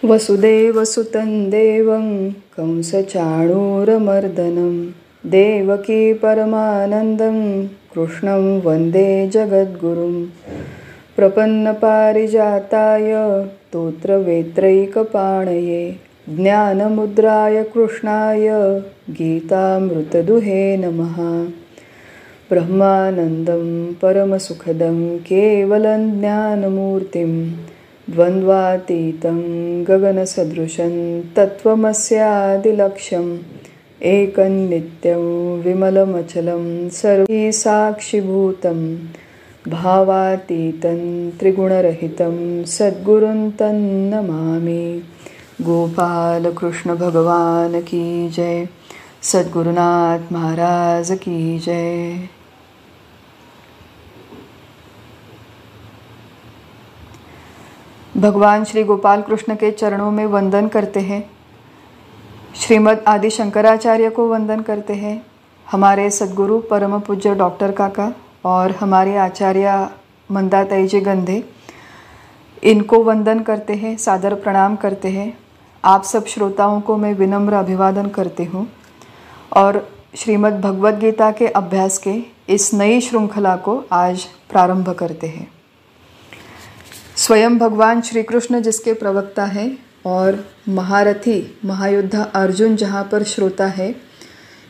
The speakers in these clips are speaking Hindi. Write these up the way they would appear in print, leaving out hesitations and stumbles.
वसुदेवसुतं देवं कंसचाणूरमर्दनं देवकी परमानन्दं कृष्णं वन्दे जगद्गुरुं प्रपन्नपारिजाताय स्तोत्रवेत्रैकपाणये ज्ञानमुद्राय कृष्णाय गीतामृतदुहे नमः। ब्रह्मानन्दं परमसुखदं केवलं ज्ञानमूर्तिं द्वन्द्वातीतं गगनसदृशं तत्त्वमस्यादिलक्ष्यम् एकं नित्यं विमलमचलं सर्वैः साक्षिभूतं भावातीतं त्रिगुणरहितं सद्गुरुं तन्नमामि। गोपाल कृष्ण भगवान की जय। सद्गुरुनाथ महाराज की जय। भगवान श्री गोपाल कृष्ण के चरणों में वंदन करते हैं। श्रीमद् आदि शंकराचार्य को वंदन करते हैं। हमारे सद्गुरु परम पूज्य डॉक्टर काका और हमारे आचार्य मंदाताई जी गंधे, इनको वंदन करते हैं, सादर प्रणाम करते हैं। आप सब श्रोताओं को मैं विनम्र अभिवादन करती हूँ और श्रीमद् भगवद गीता के अभ्यास के इस नई श्रृंखला को आज प्रारंभ करते हैं। स्वयं भगवान श्री कृष्ण जिसके प्रवक्ता हैं और महारथी महायोद्धा अर्जुन जहाँ पर श्रोता है,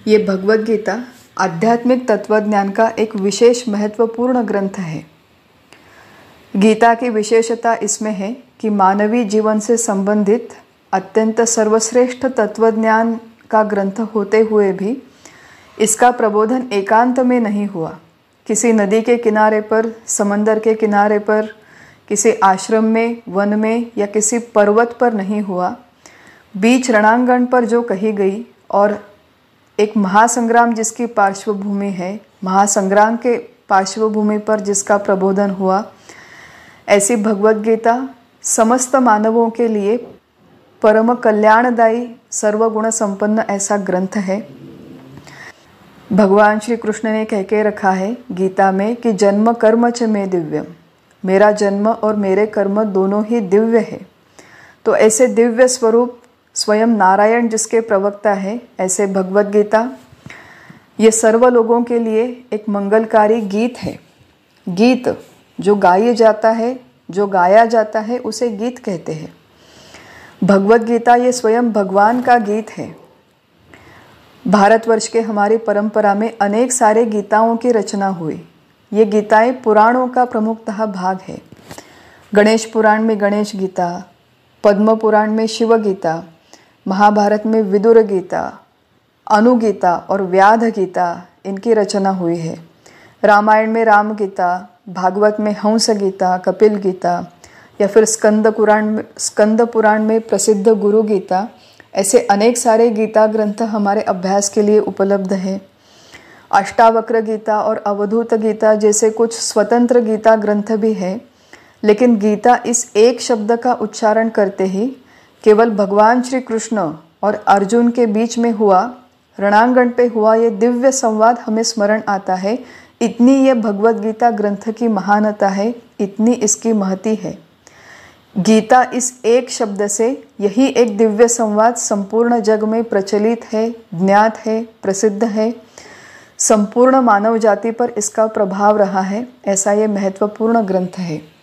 ये भगवद गीता आध्यात्मिक तत्वज्ञान का एक विशेष महत्वपूर्ण ग्रंथ है। गीता की विशेषता इसमें है कि मानवीय जीवन से संबंधित अत्यंत सर्वश्रेष्ठ तत्वज्ञान का ग्रंथ होते हुए भी इसका प्रबोधन एकांत में नहीं हुआ। किसी नदी के किनारे पर, समंदर के किनारे पर, किसी आश्रम में, वन में या किसी पर्वत पर नहीं हुआ। बीच रणांगण पर जो कही गई और एक महासंग्राम जिसकी पार्श्वभूमि है, महासंग्राम के पार्श्वभूमि पर जिसका प्रबोधन हुआ, ऐसी भगवद गीता समस्त मानवों के लिए परम कल्याणदायी सर्वगुण संपन्न ऐसा ग्रंथ है। भगवान श्री कृष्ण ने कह के रखा है गीता में कि जन्म कर्म च मे दिव्यम, मेरा जन्म और मेरे कर्म दोनों ही दिव्य है। तो ऐसे दिव्य स्वरूप स्वयं नारायण जिसके प्रवक्ता है, ऐसे भगवद गीता ये सर्व लोगों के लिए एक मंगलकारी गीत है। गीत जो गाया जाता है, जो गाया जाता है, उसे गीत कहते हैं। भगवद गीता ये स्वयं भगवान का गीत है। भारतवर्ष के हमारी परंपरा में अनेक सारे गीताओं की रचना हुई। ये गीताएं पुराणों का प्रमुखतः भाग है। गणेश पुराण में गणेश गीता, पद्म पुराण में शिव गीता, महाभारत में विदुर गीता, अनुगीता और व्याध गीता इनकी रचना हुई है। रामायण में राम गीता, भागवत में हंस गीता, कपिल गीता या फिर स्कंद पुराण में प्रसिद्ध गुरु गीता, ऐसे अनेक सारे गीता ग्रंथ हमारे अभ्यास के लिए उपलब्ध हैं। अष्टावक्र गीता और अवधूत गीता जैसे कुछ स्वतंत्र गीता ग्रंथ भी हैं। लेकिन गीता इस एक शब्द का उच्चारण करते ही केवल भगवान श्री कृष्ण और अर्जुन के बीच में हुआ, रणांगण पे हुआ ये दिव्य संवाद हमें स्मरण आता है। इतनी ये भगवद गीता ग्रंथ की महानता है, इतनी इसकी महती है। गीता इस एक शब्द से यही एक दिव्य संवाद संपूर्ण जग में प्रचलित है, ज्ञात है, प्रसिद्ध है। संपूर्ण मानव जाति पर इसका प्रभाव रहा है, ऐसा ये महत्वपूर्ण ग्रंथ है।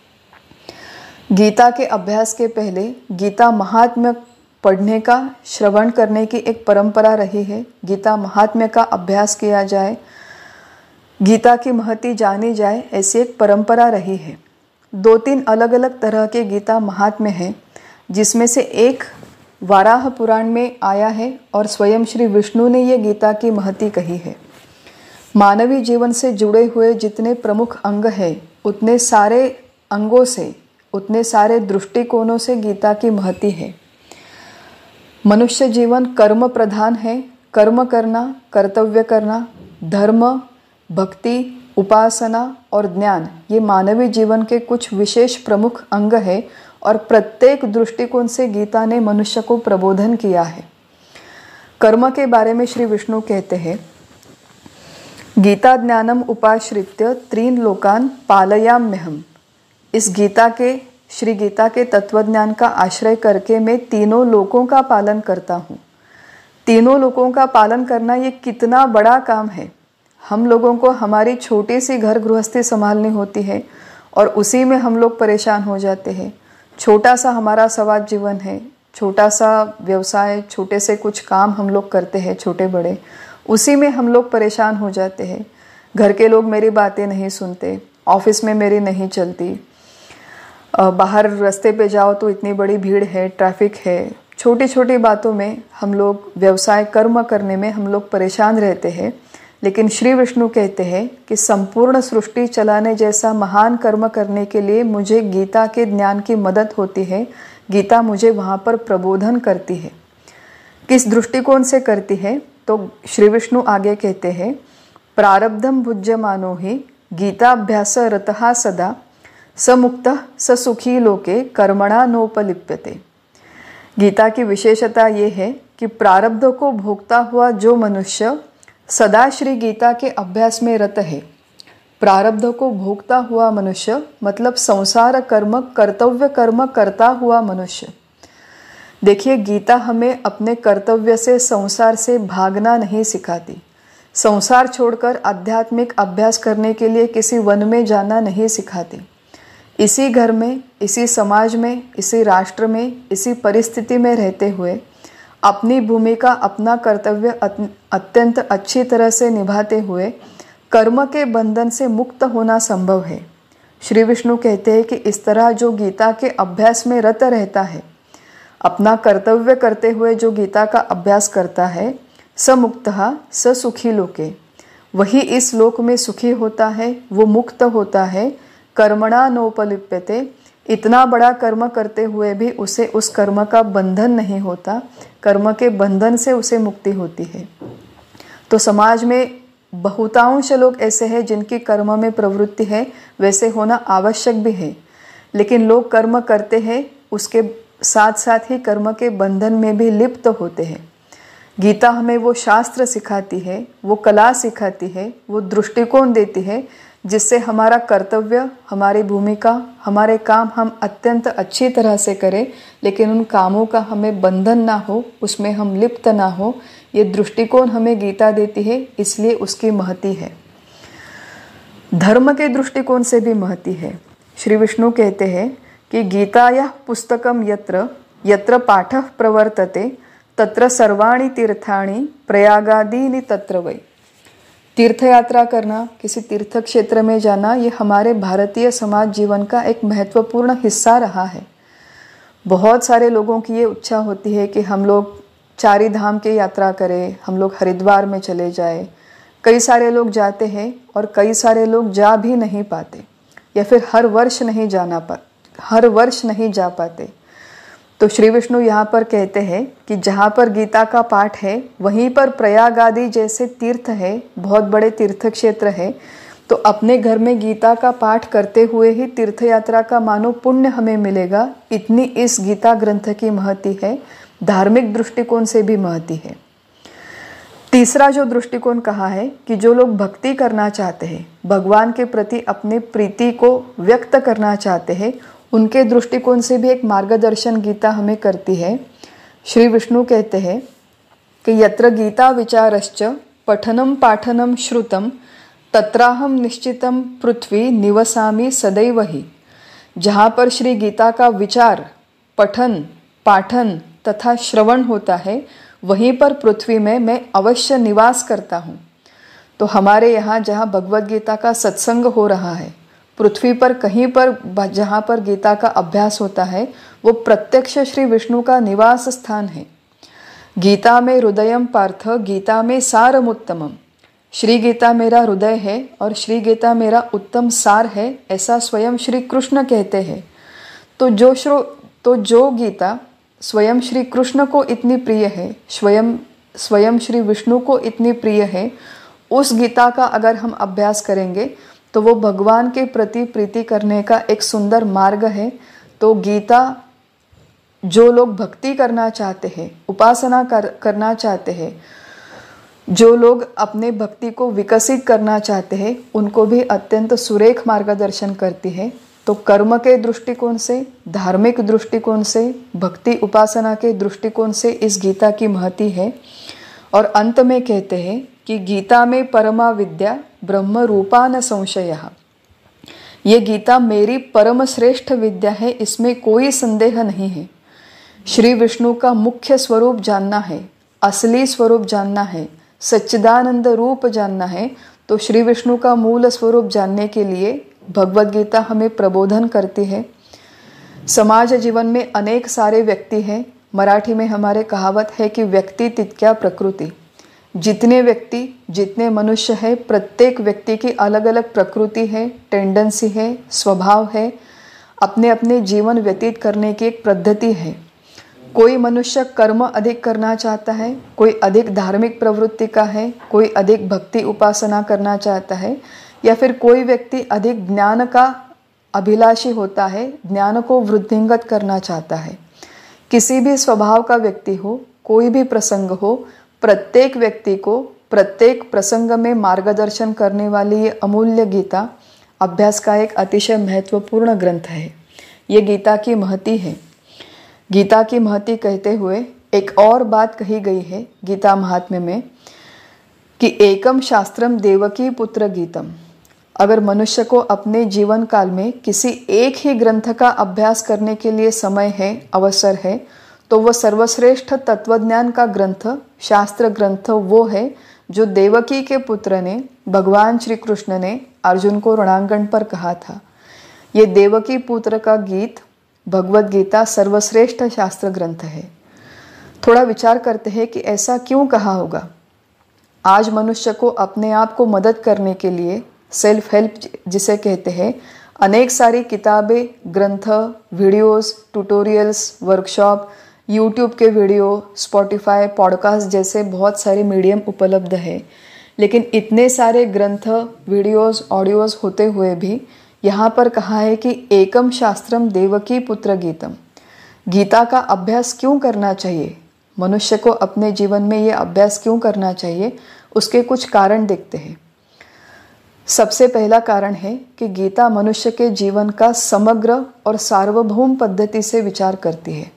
गीता के अभ्यास के पहले गीता महात्म्य पढ़ने का, श्रवण करने की एक परंपरा रही है। गीता महात्म्य का अभ्यास किया जाए, गीता की महती जानी जाए, ऐसी एक परंपरा रही है। 2-3 अलग अलग तरह के गीता महात्म्य हैं, जिसमें से एक वाराह पुराण में आया है और स्वयं श्री विष्णु ने ये गीता की महती कही है। मानवीय जीवन से जुड़े हुए जितने प्रमुख अंग हैं, उतने सारे अंगों से, उतने सारे दृष्टिकोणों से गीता की महती है। मनुष्य जीवन कर्म प्रधान है। कर्म करना, कर्तव्य करना, धर्म, भक्ति, उपासना और ज्ञान, ये मानवीय जीवन के कुछ विशेष प्रमुख अंग है और प्रत्येक दृष्टिकोण से गीता ने मनुष्य को प्रबोधन किया है। कर्म के बारे में श्री विष्णु कहते हैं, गीता ज्ञानम उपाश्रित्य त्रीन लोकान पालयाम्यहम। इस गीता के श्री गीता के तत्वज्ञान का आश्रय करके मैं तीनों लोकों का पालन करता हूँ। तीनों लोकों का पालन करना ये कितना बड़ा काम है। हम लोगों को हमारी छोटी सी घर गृहस्थी संभालनी होती है और उसी में हम लोग परेशान हो जाते हैं। छोटा सा हमारा समाज जीवन है, छोटा सा व्यवसाय, छोटे से कुछ काम हम लोग करते हैं छोटे बड़े, उसी में हम लोग परेशान हो जाते हैं। घर के लोग मेरी बातें नहीं सुनते, ऑफिस में मेरी नहीं चलती, बाहर रास्ते पे जाओ तो इतनी बड़ी भीड़ है, ट्रैफिक है। छोटी छोटी बातों में हम लोग व्यवसाय कर्म करने में हम लोग परेशान रहते हैं। लेकिन श्री विष्णु कहते हैं कि संपूर्ण सृष्टि चलाने जैसा महान कर्म करने के लिए मुझे गीता के ज्ञान की मदद होती है। गीता मुझे वहाँ पर प्रबोधन करती है। किस दृष्टिकोण से करती है? तो श्री विष्णु आगे कहते हैं, प्रारब्धम भुज्यमानो हि गीताभ्यास रतः सदा स मुक्तः स सुखी लोके कर्मणा नोपलिप्यते। गीता की विशेषता ये है कि प्रारब्ध को भोगता हुआ जो मनुष्य सदा श्री गीता के अभ्यास में रत है। प्रारब्ध को भोगता हुआ मनुष्य मतलब संसार कर्म, कर्तव्य कर्म करता हुआ मनुष्य। देखिए, गीता हमें अपने कर्तव्य से, संसार से भागना नहीं सिखाती। संसार छोड़कर आध्यात्मिक अभ्यास करने के लिए किसी वन में जाना नहीं सिखाती। इसी घर में, इसी समाज में, इसी राष्ट्र में, इसी परिस्थिति में रहते हुए अपनी भूमिका, अपना कर्तव्य अत्यंत अच्छी तरह से निभाते हुए कर्म के बंधन से मुक्त होना संभव है। श्री विष्णु कहते हैं कि इस तरह जो गीता के अभ्यास में रत रहता है, अपना कर्तव्य करते हुए जो गीता का अभ्यास करता है, स मुक्तः स सुखी लोके, वही इस लोक में सुखी होता है, वो मुक्त होता है। कर्मणा नोपलिप्यते, इतना बड़ा कर्म करते हुए भी उसे उस कर्म का बंधन नहीं होता, कर्म के बंधन से उसे मुक्ति होती है। तो समाज में बहुतांश लोग ऐसे हैं जिनकी कर्म में प्रवृत्ति है, वैसे होना आवश्यक भी है। लेकिन लोग कर्म करते हैं, उसके साथ साथ ही कर्म के बंधन में भी लिप्त होते हैं। गीता हमें वो शास्त्र सिखाती है, वो कला सिखाती है, वो दृष्टिकोण देती है जिससे हमारा कर्तव्य, हमारी भूमिका, हमारे काम हम अत्यंत अच्छी तरह से करें, लेकिन उन कामों का हमें बंधन ना हो, उसमें हम लिप्त ना हो। ये दृष्टिकोण हमें गीता देती है, इसलिए उसकी महती है। धर्म के दृष्टिकोण से भी महती है। श्री विष्णु कहते हैं कि गीतायाः पुस्तकम यत्र यत्र पाठः प्रवर्तते तत्र सर्वाणि तीर्थानि प्रयागादीनि तत्र वै। तीर्थ यात्रा करना, किसी तीर्थ क्षेत्र में जाना, ये हमारे भारतीय समाज जीवन का एक महत्वपूर्ण हिस्सा रहा है। बहुत सारे लोगों की ये इच्छा होती है कि हम लोग चारी धाम की यात्रा करें, हम लोग हरिद्वार में चले जाए। कई सारे लोग जाते हैं और कई सारे लोग जा भी नहीं पाते, या फिर हर वर्ष नहीं जा पाते। तो श्री विष्णु यहाँ पर कहते हैं कि जहाँ पर गीता का पाठ है वहीं पर प्रयाग आदि जैसे तीर्थ है, बहुत बड़े तीर्थ क्षेत्र है। तो अपने घर में गीता का पाठ करते हुए ही तीर्थ यात्रा का मानो पुण्य हमें मिलेगा। इतनी इस गीता ग्रंथ की महती है, धार्मिक दृष्टिकोण से भी महती है। तीसरा जो दृष्टिकोण कहा है कि जो लोग भक्ति करना चाहते हैं, भगवान के प्रति अपनी प्रीति को व्यक्त करना चाहते हैं, उनके दृष्टिकोण से भी एक मार्गदर्शन गीता हमें करती है। श्री विष्णु कहते हैं कि यत्र गीता विचारश्च पठनम पाठनम श्रुतम तत्राहम निश्चितम पृथ्वी निवसामि सदैव ही। जहाँ पर श्री गीता का विचार, पठन, पाठन तथा श्रवण होता है, वहीं पर पृथ्वी में मैं अवश्य निवास करता हूँ। तो हमारे यहाँ जहाँ भगवद गीता का सत्संग हो रहा है, पृथ्वी पर कहीं पर जहाँ पर गीता का अभ्यास होता है, वो प्रत्यक्ष श्री विष्णु का निवास स्थान है। गीता में हृदयम पार्थ, गीता में सारमुत्तमम। श्री गीता मेरा हृदय है और श्री गीता मेरा उत्तम सार है, ऐसा स्वयं श्री कृष्ण कहते हैं। तो जो गीता स्वयं श्री कृष्ण को इतनी प्रिय है, स्वयं श्री विष्णु को इतनी प्रिय है, उस गीता का अगर हम अभ्यास करेंगे तो वो भगवान के प्रति प्रीति करने का एक सुंदर मार्ग है। तो गीता जो लोग भक्ति करना चाहते हैं, उपासना करना चाहते हैं, जो लोग अपने भक्ति को विकसित करना चाहते हैं, उनको भी अत्यंत सुरेख मार्गदर्शन करती है। तो कर्म के दृष्टिकोण से, धार्मिक दृष्टिकोण से, भक्ति उपासना के दृष्टिकोण से इस गीता की महती है। और अंत में कहते हैं कि गीता में परमा विद्या ब्रह्म रूपा न संशयः। ये गीता मेरी परम श्रेष्ठ विद्या है, इसमें कोई संदेह नहीं है। श्री विष्णु का मुख्य स्वरूप जानना है, असली स्वरूप जानना है, सच्चिदानंद रूप जानना है, तो श्री विष्णु का मूल स्वरूप जानने के लिए भगवद गीता हमें प्रबोधन करती है। समाज जीवन में अनेक सारे व्यक्ति हैं। मराठी में हमारे कहावत है कि व्यक्ति तितक्या प्रकृति। जितने व्यक्ति, जितने मनुष्य है, प्रत्येक व्यक्ति की अलग अलग प्रकृति है, टेंडेंसी है, स्वभाव है, अपने अपने जीवन व्यतीत करने की एक पद्धति है। कोई मनुष्य कर्म अधिक करना चाहता है, कोई अधिक धार्मिक प्रवृत्ति का है, कोई अधिक भक्ति उपासना करना चाहता है, या फिर कोई व्यक्ति अधिक ज्ञान का अभिलाषी होता है, ज्ञान को वृद्धिंगत करना चाहता है। किसी भी स्वभाव का व्यक्ति हो, कोई भी प्रसंग हो, प्रत्येक व्यक्ति को प्रत्येक प्रसंग में मार्गदर्शन करने वाली ये अमूल्य गीता अभ्यास का एक अतिशय महत्वपूर्ण ग्रंथ है। ये गीता की महती है। गीता की महती कहते हुए एक और बात कही गई है गीता महात्म्य में कि एकम शास्त्रम देवकी पुत्र गीतम। अगर मनुष्य को अपने जीवन काल में किसी एक ही ग्रंथ का अभ्यास करने के लिए समय है, अवसर है, तो वह सर्वश्रेष्ठ तत्वज्ञान का ग्रंथ, शास्त्र ग्रंथ वो है जो देवकी के पुत्र ने, भगवान श्री कृष्ण ने अर्जुन को रणांगण पर कहा था। ये देवकी पुत्र का गीत भगवद गीता सर्वश्रेष्ठ शास्त्र ग्रंथ है। थोड़ा विचार करते हैं कि ऐसा क्यों कहा होगा। आज मनुष्य को अपने आप को मदद करने के लिए, सेल्फ हेल्प जिसे कहते हैं, अनेक सारी किताबें, ग्रंथ, वीडियोस, ट्यूटोरियल्स, वर्कशॉप, यूट्यूब के वीडियो, स्पॉटिफाई, पॉडकास्ट जैसे बहुत सारे मीडियम उपलब्ध है। लेकिन इतने सारे ग्रंथ, वीडियोस, ऑडियोस होते हुए भी यहाँ पर कहा है कि एकम शास्त्रम देवकी पुत्र गीतम। गीता का अभ्यास क्यों करना चाहिए, मनुष्य को अपने जीवन में ये अभ्यास क्यों करना चाहिए, उसके कुछ कारण देखते हैं। सबसे पहला कारण है कि गीता मनुष्य के जीवन का समग्र और सार्वभौम पद्धति से विचार करती है।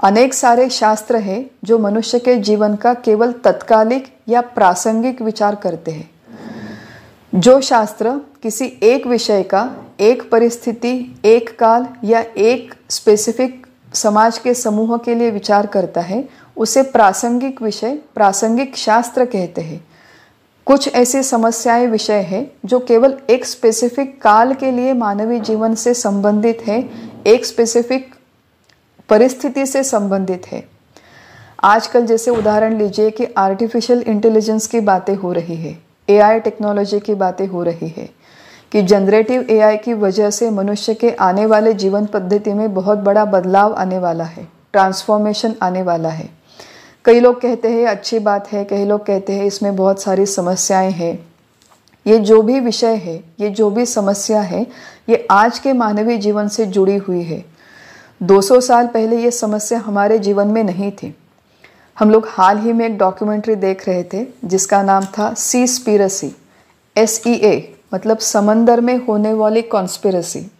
अनेक सारे शास्त्र हैं जो मनुष्य के जीवन का केवल तत्कालिक या प्रासंगिक विचार करते हैं। जो शास्त्र किसी एक विषय का, एक परिस्थिति, एक काल या एक स्पेसिफिक समाज के समूह के लिए विचार करता है, उसे प्रासंगिक विषय, प्रासंगिक शास्त्र कहते हैं। कुछ ऐसी समस्याएं, विषय है जो केवल एक स्पेसिफिक काल के लिए मानवीय जीवन से संबंधित है, एक स्पेसिफिक परिस्थिति से संबंधित है। आजकल जैसे उदाहरण लीजिए कि आर्टिफिशियल इंटेलिजेंस की बातें हो रही है, एआई टेक्नोलॉजी की बातें हो रही है कि जनरेटिव एआई की वजह से मनुष्य के आने वाले जीवन पद्धति में बहुत बड़ा बदलाव आने वाला है, ट्रांसफॉर्मेशन आने वाला है। कई लोग कहते हैं अच्छी बात है, कई लोग कहते हैं इसमें बहुत सारी समस्याएं हैं। ये जो भी विषय है, ये जो भी समस्या है, ये आज के मानवीय जीवन से जुड़ी हुई है। 200 साल पहले ये समस्या हमारे जीवन में नहीं थी। हम लोग हाल ही में एक डॉक्यूमेंट्री देख रहे थे जिसका नाम था सीस्पिरसी, SEA मतलब समंदर में होने वाली कॉन्स्पिरसी।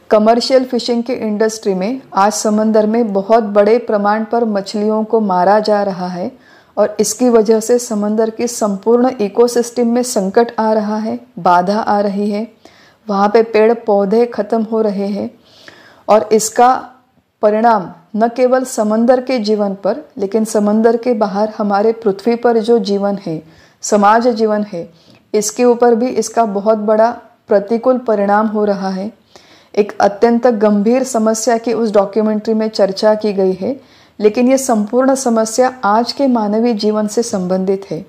कमर्शियल फिशिंग के इंडस्ट्री में आज समंदर में बहुत बड़े प्रमाण पर मछलियों को मारा जा रहा है और इसकी वजह से समंदर की संपूर्ण इकोसिस्टम में संकट आ रहा है, बाधा आ रही है। वहाँ पे पेड़ पौधे खत्म हो रहे हैं और इसका परिणाम न केवल समंदर के जीवन पर, लेकिन समंदर के बाहर हमारे पृथ्वी पर जो जीवन है, समाज जीवन है, इसके ऊपर भी इसका बहुत बड़ा प्रतिकूल परिणाम हो रहा है। एक अत्यंत गंभीर समस्या की उस डॉक्यूमेंट्री में चर्चा की गई है, लेकिन ये संपूर्ण समस्या आज के मानवीय जीवन से संबंधित है।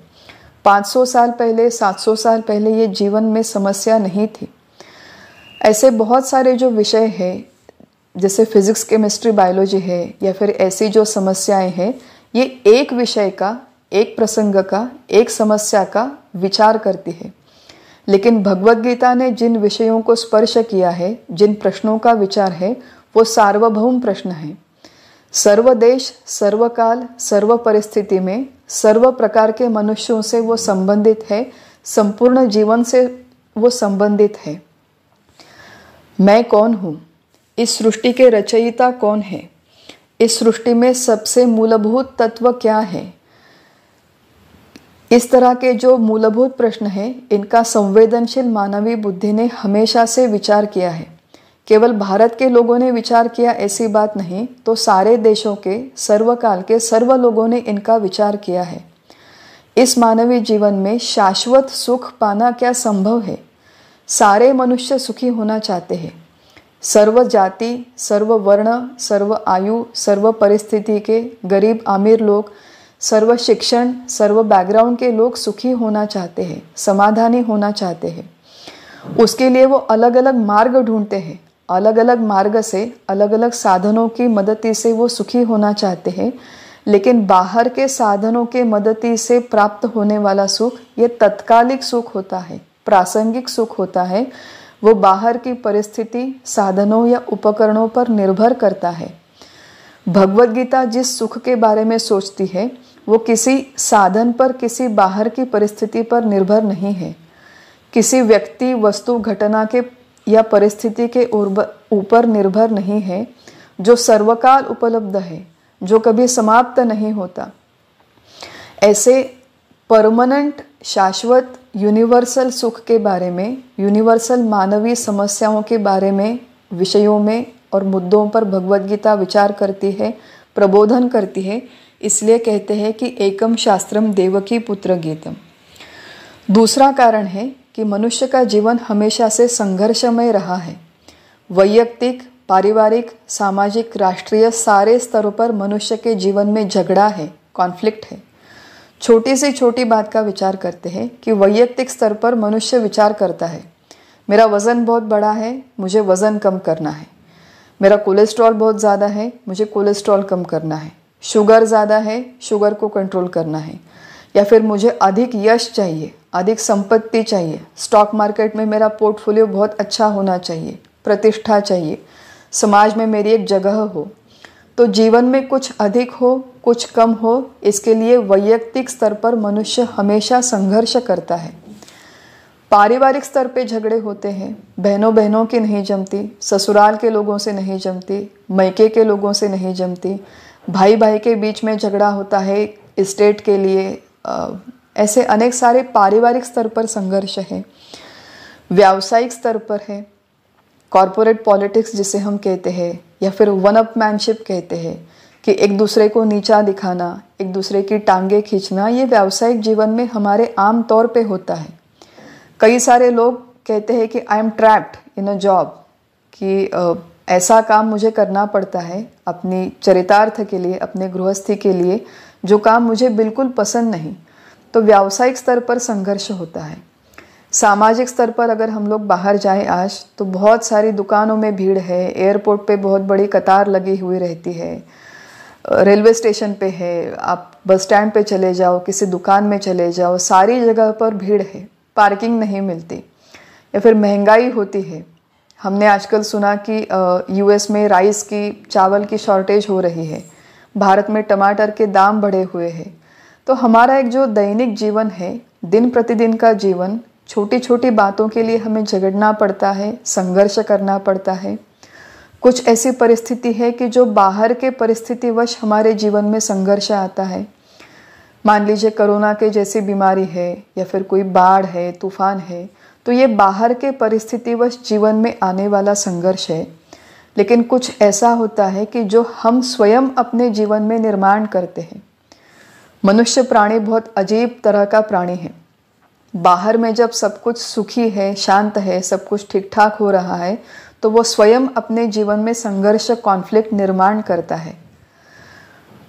500 साल पहले, 700 साल पहले ये जीवन में समस्या नहीं थी। ऐसे बहुत सारे जो विषय है, जैसे फिजिक्स, केमिस्ट्री, बायोलॉजी है, या फिर ऐसी जो समस्याएं हैं, ये एक विषय का, एक प्रसंग का, एक समस्या का विचार करती है। लेकिन भगवद गीता ने जिन विषयों को स्पर्श किया है, जिन प्रश्नों का विचार है, वो सार्वभौम प्रश्न है। सर्वदेश, सर्वकाल, सर्व परिस्थिति में सर्व प्रकार के मनुष्यों से वो संबंधित है, संपूर्ण जीवन से वो संबंधित है। मैं कौन हूँ, इस सृष्टि के रचयिता कौन है, इस सृष्टि में सबसे मूलभूत तत्व क्या है। इस तरह के जो मूलभूत प्रश्न हैं, इनका संवेदनशील मानवीय बुद्धि ने हमेशा से विचार किया है। केवल भारत के लोगों ने विचार किया ऐसी बात नहीं, तो सारे देशों के सर्वकाल के सर्व लोगों ने इनका विचार किया है। इस मानवीय जीवन में शाश्वत सुख पाना क्या संभव है? सारे मनुष्य सुखी होना चाहते हैं। सर्व जाति, सर्व वर्ण, सर्व आयु, सर्व परिस्थिति के गरीब अमीर लोग, सर्व शिक्षण, सर्व बैकग्राउंड के लोग सुखी होना चाहते हैं, समाधानी होना चाहते हैं। उसके लिए वो अलग अलग मार्ग ढूंढते हैं। अलग अलग मार्ग से, अलग अलग साधनों की मदद से वो सुखी होना चाहते हैं। लेकिन बाहर के साधनों के मदद से प्राप्त होने वाला सुख ये तत्कालिक सुख होता है, प्रासंगिक सुख होता है। वो बाहर की परिस्थिति, साधनों या उपकरणों पर निर्भर करता है। भगवद गीता जिस सुख के बारे में सोचती है वो किसी साधन पर, किसी बाहर की परिस्थिति पर निर्भर नहीं है, किसी व्यक्ति, वस्तु, घटना के या परिस्थिति के ऊपर निर्भर नहीं है, जो सर्वकाल उपलब्ध है, जो कभी समाप्त नहीं होता। ऐसे परमानेंट, शाश्वत, यूनिवर्सल सुख के बारे में, यूनिवर्सल मानवीय समस्याओं के बारे में, विषयों में और मुद्दों पर भगवद गीता विचार करती है, प्रबोधन करती है। इसलिए कहते हैं कि एकम शास्त्रम देवकी पुत्र गीतम। दूसरा कारण है कि मनुष्य का जीवन हमेशा से संघर्षमय रहा है। वैयक्तिक, पारिवारिक, सामाजिक, राष्ट्रीय सारे स्तरों पर मनुष्य के जीवन में झगड़ा है, कॉन्फ्लिक्ट है। छोटी से छोटी बात का विचार करते हैं कि वैयक्तिक स्तर पर मनुष्य विचार करता है, मेरा वज़न बहुत बड़ा है, मुझे वज़न कम करना है। मेरा कोलेस्ट्रॉल बहुत ज़्यादा है, मुझे कोलेस्ट्रॉल कम करना है। शुगर ज़्यादा है, शुगर को कंट्रोल करना है। या फिर मुझे अधिक यश चाहिए, अधिक संपत्ति चाहिए, स्टॉक मार्केट में मेरा पोर्टफोलियो बहुत अच्छा होना चाहिए, प्रतिष्ठा चाहिए, समाज में मेरी एक जगह हो। तो जीवन में कुछ अधिक हो, कुछ कम हो, इसके लिए वैयक्तिक स्तर पर मनुष्य हमेशा संघर्ष करता है। पारिवारिक स्तर पे झगड़े होते हैं, बहनों बहनों की नहीं जमती, ससुराल के लोगों से नहीं जमती, मायके के लोगों से नहीं जमती, भाई भाई के बीच में झगड़ा होता है स्टेट के लिए। ऐसे अनेक सारे पारिवारिक स्तर पर संघर्ष है। व्यावसायिक स्तर पर है, कॉरपोरेट पॉलिटिक्स जिसे हम कहते हैं, या फिर वन अपमैनशिप कहते हैं कि एक दूसरे को नीचा दिखाना, एक दूसरे की टांगे खींचना, ये व्यावसायिक जीवन में हमारे आम तौर पे होता है। कई सारे लोग कहते हैं कि I am trapped in a job, कि ऐसा काम मुझे करना पड़ता है अपनी चरितार्थ के लिए, अपने गृहस्थी के लिए, जो काम मुझे बिल्कुल पसंद नहीं। तो व्यावसायिक स्तर पर संघर्ष होता है। सामाजिक स्तर पर अगर हम लोग बाहर जाएं आज, तो बहुत सारी दुकानों में भीड़ है, एयरपोर्ट पे बहुत बड़ी कतार लगी हुई रहती है, रेलवे स्टेशन पे है, आप बस स्टैंड पे चले जाओ, किसी दुकान में चले जाओ, सारी जगह पर भीड़ है, पार्किंग नहीं मिलती, या फिर महंगाई होती है। हमने आजकल सुना कि यूएस में राइस की, चावल की शॉर्टेज हो रही है, भारत में टमाटर के दाम बढ़े हुए हैं। तो हमारा एक जो दैनिक जीवन है, दिन प्रतिदिन का जीवन, छोटी छोटी बातों के लिए हमें झगड़ना पड़ता है, संघर्ष करना पड़ता है। कुछ ऐसी परिस्थिति है कि जो बाहर के परिस्थितिवश हमारे जीवन में संघर्ष आता है। मान लीजिए कोरोना के जैसी बीमारी है, या फिर कोई बाढ़ है, तूफान है, तो ये बाहर के परिस्थितिवश जीवन में आने वाला संघर्ष है। लेकिन कुछ ऐसा होता है कि जो हम स्वयं अपने जीवन में निर्माण करते हैं। मनुष्य प्राणी बहुत अजीब तरह का प्राणी है। बाहर में जब सब कुछ सुखी है, शांत है, सब कुछ ठीक ठाक हो रहा है, तो वो स्वयं अपने जीवन में संघर्ष, कॉन्फ्लिक्ट निर्माण करता है।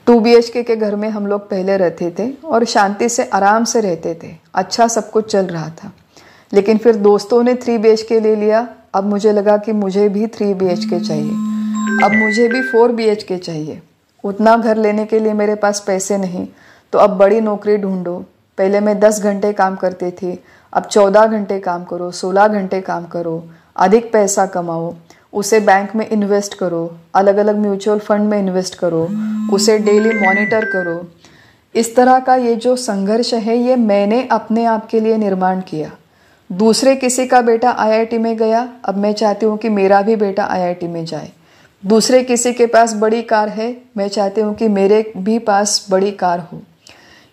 2 BHK के घर में हम लोग पहले रहते थे और शांति से, आराम से रहते थे, अच्छा सब कुछ चल रहा था। लेकिन फिर दोस्तों ने 3 BHK ले लिया। अब मुझे लगा कि मुझे भी 3 BHK चाहिए, अब मुझे भी 4 BHK चाहिए। उतना घर लेने के लिए मेरे पास पैसे नहीं, तो अब बड़ी नौकरी ढूंढो। पहले मैं 10 घंटे काम करती थी, अब 14 घंटे काम करो, 16 घंटे काम करो, अधिक पैसा कमाओ, उसे बैंक में इन्वेस्ट करो, अलग अलग म्यूचुअल फंड में इन्वेस्ट करो, उसे डेली मॉनिटर करो। इस तरह का ये जो संघर्ष है, ये मैंने अपने आप के लिए निर्माण किया। दूसरे किसी का बेटा आईआईटी में गया, अब मैं चाहती हूँ कि मेरा भी बेटा आईआईटी में जाए। दूसरे किसी के पास बड़ी कार है, मैं चाहती हूँ कि मेरे भी पास बड़ी कार हो।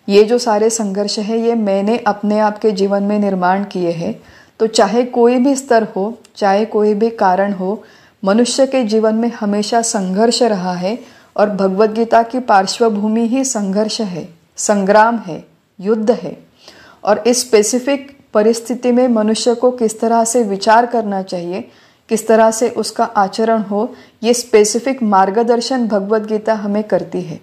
ये जो सारे संघर्ष है ये मैंने अपने आप के जीवन में निर्माण किए हैं। तो चाहे कोई भी स्तर हो, चाहे कोई भी कारण हो, मनुष्य के जीवन में हमेशा संघर्ष रहा है और भगवद गीता की पार्श्वभूमि ही संघर्ष है, संग्राम है, युद्ध है। और इस स्पेसिफिक परिस्थिति में मनुष्य को किस तरह से विचार करना चाहिए, किस तरह से उसका आचरण हो, ये स्पेसिफिक मार्गदर्शन भगवद गीता हमें करती है।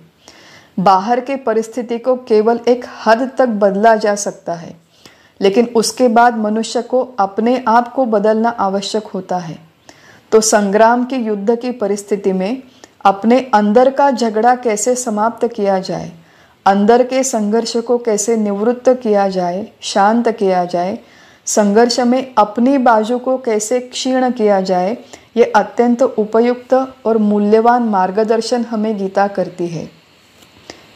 बाहर के परिस्थिति को केवल एक हद तक बदला जा सकता है, लेकिन उसके बाद मनुष्य को अपने आप को बदलना आवश्यक होता है। तो संग्राम की, युद्ध की परिस्थिति में अपने अंदर का झगड़ा कैसे समाप्त किया जाए, अंदर के संघर्ष को कैसे निवृत्त किया जाए, शांत किया जाए, संघर्ष में अपनी बाजू को कैसे क्षीण किया जाए, ये अत्यंत उपयुक्त और मूल्यवान मार्गदर्शन हमें गीता करती है।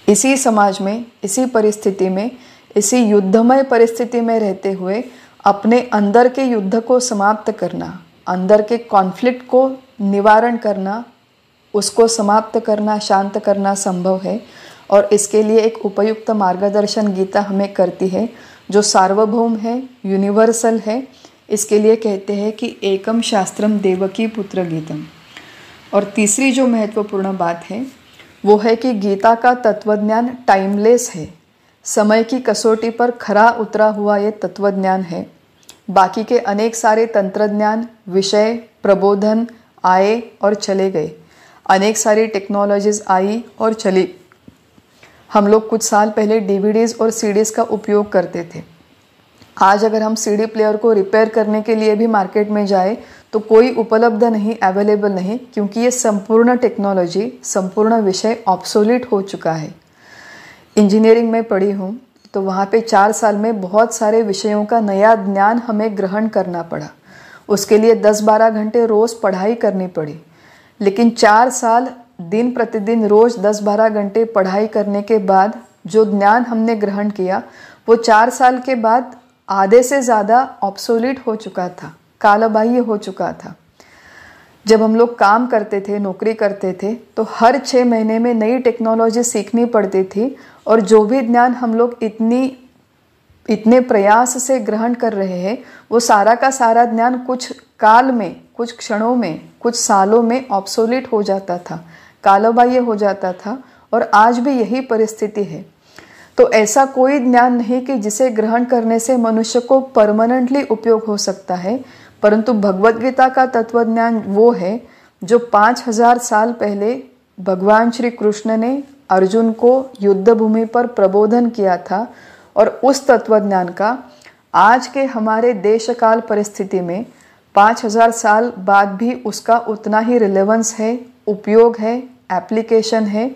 इसी समाज में, इसी परिस्थिति में, इसी युद्धमय परिस्थिति में रहते हुए अपने अंदर के युद्ध को समाप्त करना, अंदर के कॉन्फ्लिक्ट को निवारण करना, उसको समाप्त करना, शांत करना संभव है। और इसके लिए एक उपयुक्त मार्गदर्शन गीता हमें करती है, जो सार्वभौम है, यूनिवर्सल है। इसके लिए कहते हैं कि एकम शास्त्रम देवकी पुत्र गीतम। और तीसरी जो महत्वपूर्ण बात है वो है कि गीता का तत्वज्ञान टाइमलेस है, समय की कसौटी पर खरा उतरा हुआ ये तत्वज्ञान है। बाकी के अनेक सारे तंत्रज्ञान, विषय, प्रबोधन आए और चले गए, अनेक सारी टेक्नोलॉजीज आई और चली। हम लोग कुछ साल पहले डीवीडीज और सीडीज का उपयोग करते थे। आज अगर हम सीडी प्लेयर को रिपेयर करने के लिए भी मार्केट में जाए तो कोई उपलब्ध नहीं, अवेलेबल नहीं, क्योंकि ये संपूर्ण टेक्नोलॉजी, संपूर्ण विषय ऑब्सोलीट हो चुका है। इंजीनियरिंग में पढ़ी हूँ तो वहाँ पे 4 साल में बहुत सारे विषयों का नया ज्ञान हमें ग्रहण करना पड़ा। उसके लिए 10-12 घंटे रोज़ पढ़ाई करनी पड़ी। लेकिन 4 साल दिन प्रतिदिन रोज़ 10-12 घंटे पढ़ाई करने के बाद जो ज्ञान हमने ग्रहण किया वो 4 साल के बाद आधे से ज़्यादा ऑब्सोलीट हो चुका था, कालबाह्य हो चुका था। जब हम लोग काम करते थे, नौकरी करते थे, तो हर 6 महीने में नई टेक्नोलॉजी सीखनी पड़ती थी और जो भी ज्ञान हम लोग इतने प्रयास से ग्रहण कर रहे हैं वो सारा का सारा ज्ञान कुछ काल में, कुछ क्षणों में, कुछ सालों में ऑब्सोलीट हो जाता था, कालबाह्य हो जाता था। और आज भी यही परिस्थिति है। तो ऐसा कोई ज्ञान नहीं कि जिसे ग्रहण करने से मनुष्य को परमानेंटली उपयोग हो सकता है, परंतु भगवद गीता का तत्वज्ञान वो है जो 5000 साल पहले भगवान श्री कृष्ण ने अर्जुन को युद्ध भूमि पर प्रबोधन किया था। और उस तत्वज्ञान का आज के हमारे देश काल परिस्थिति में 5000 साल बाद भी उसका उतना ही रिलेवेंस है, उपयोग है, एप्लीकेशन है।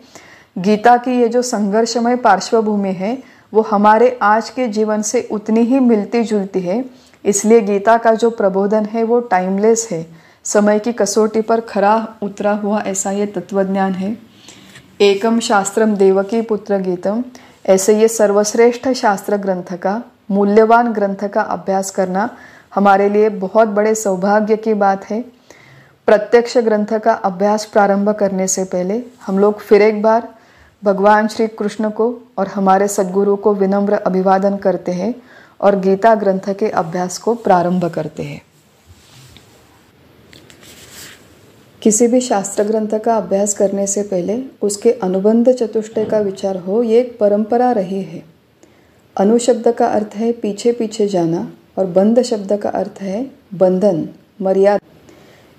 गीता की ये जो संघर्षमय पार्श्वभूमि है वो हमारे आज के जीवन से उतनी ही मिलती जुलती है। इसलिए गीता का जो प्रबोधन है वो टाइमलेस है, समय की कसौटी पर खरा उतरा हुआ ऐसा ये तत्वज्ञान है। एकम शास्त्रम देवकी पुत्र गीतम, ऐसे ये सर्वश्रेष्ठ शास्त्र ग्रंथ का, मूल्यवान ग्रंथ का अभ्यास करना हमारे लिए बहुत बड़े सौभाग्य की बात है। प्रत्यक्ष ग्रंथ का अभ्यास प्रारंभ करने से पहले हम लोग फिर एक बार भगवान श्री कृष्ण को और हमारे सद्गुरु को विनम्र अभिवादन करते हैं और गीता ग्रंथ के अभ्यास को प्रारंभ करते हैं। किसी भी शास्त्र ग्रंथ का अभ्यास करने से पहले उसके अनुबंध चतुष्टय का विचार हो, ये एक परंपरा रही है। अनु शब्द का अर्थ है पीछे पीछे जाना और बंध शब्द का अर्थ है बंधन, मर्यादा।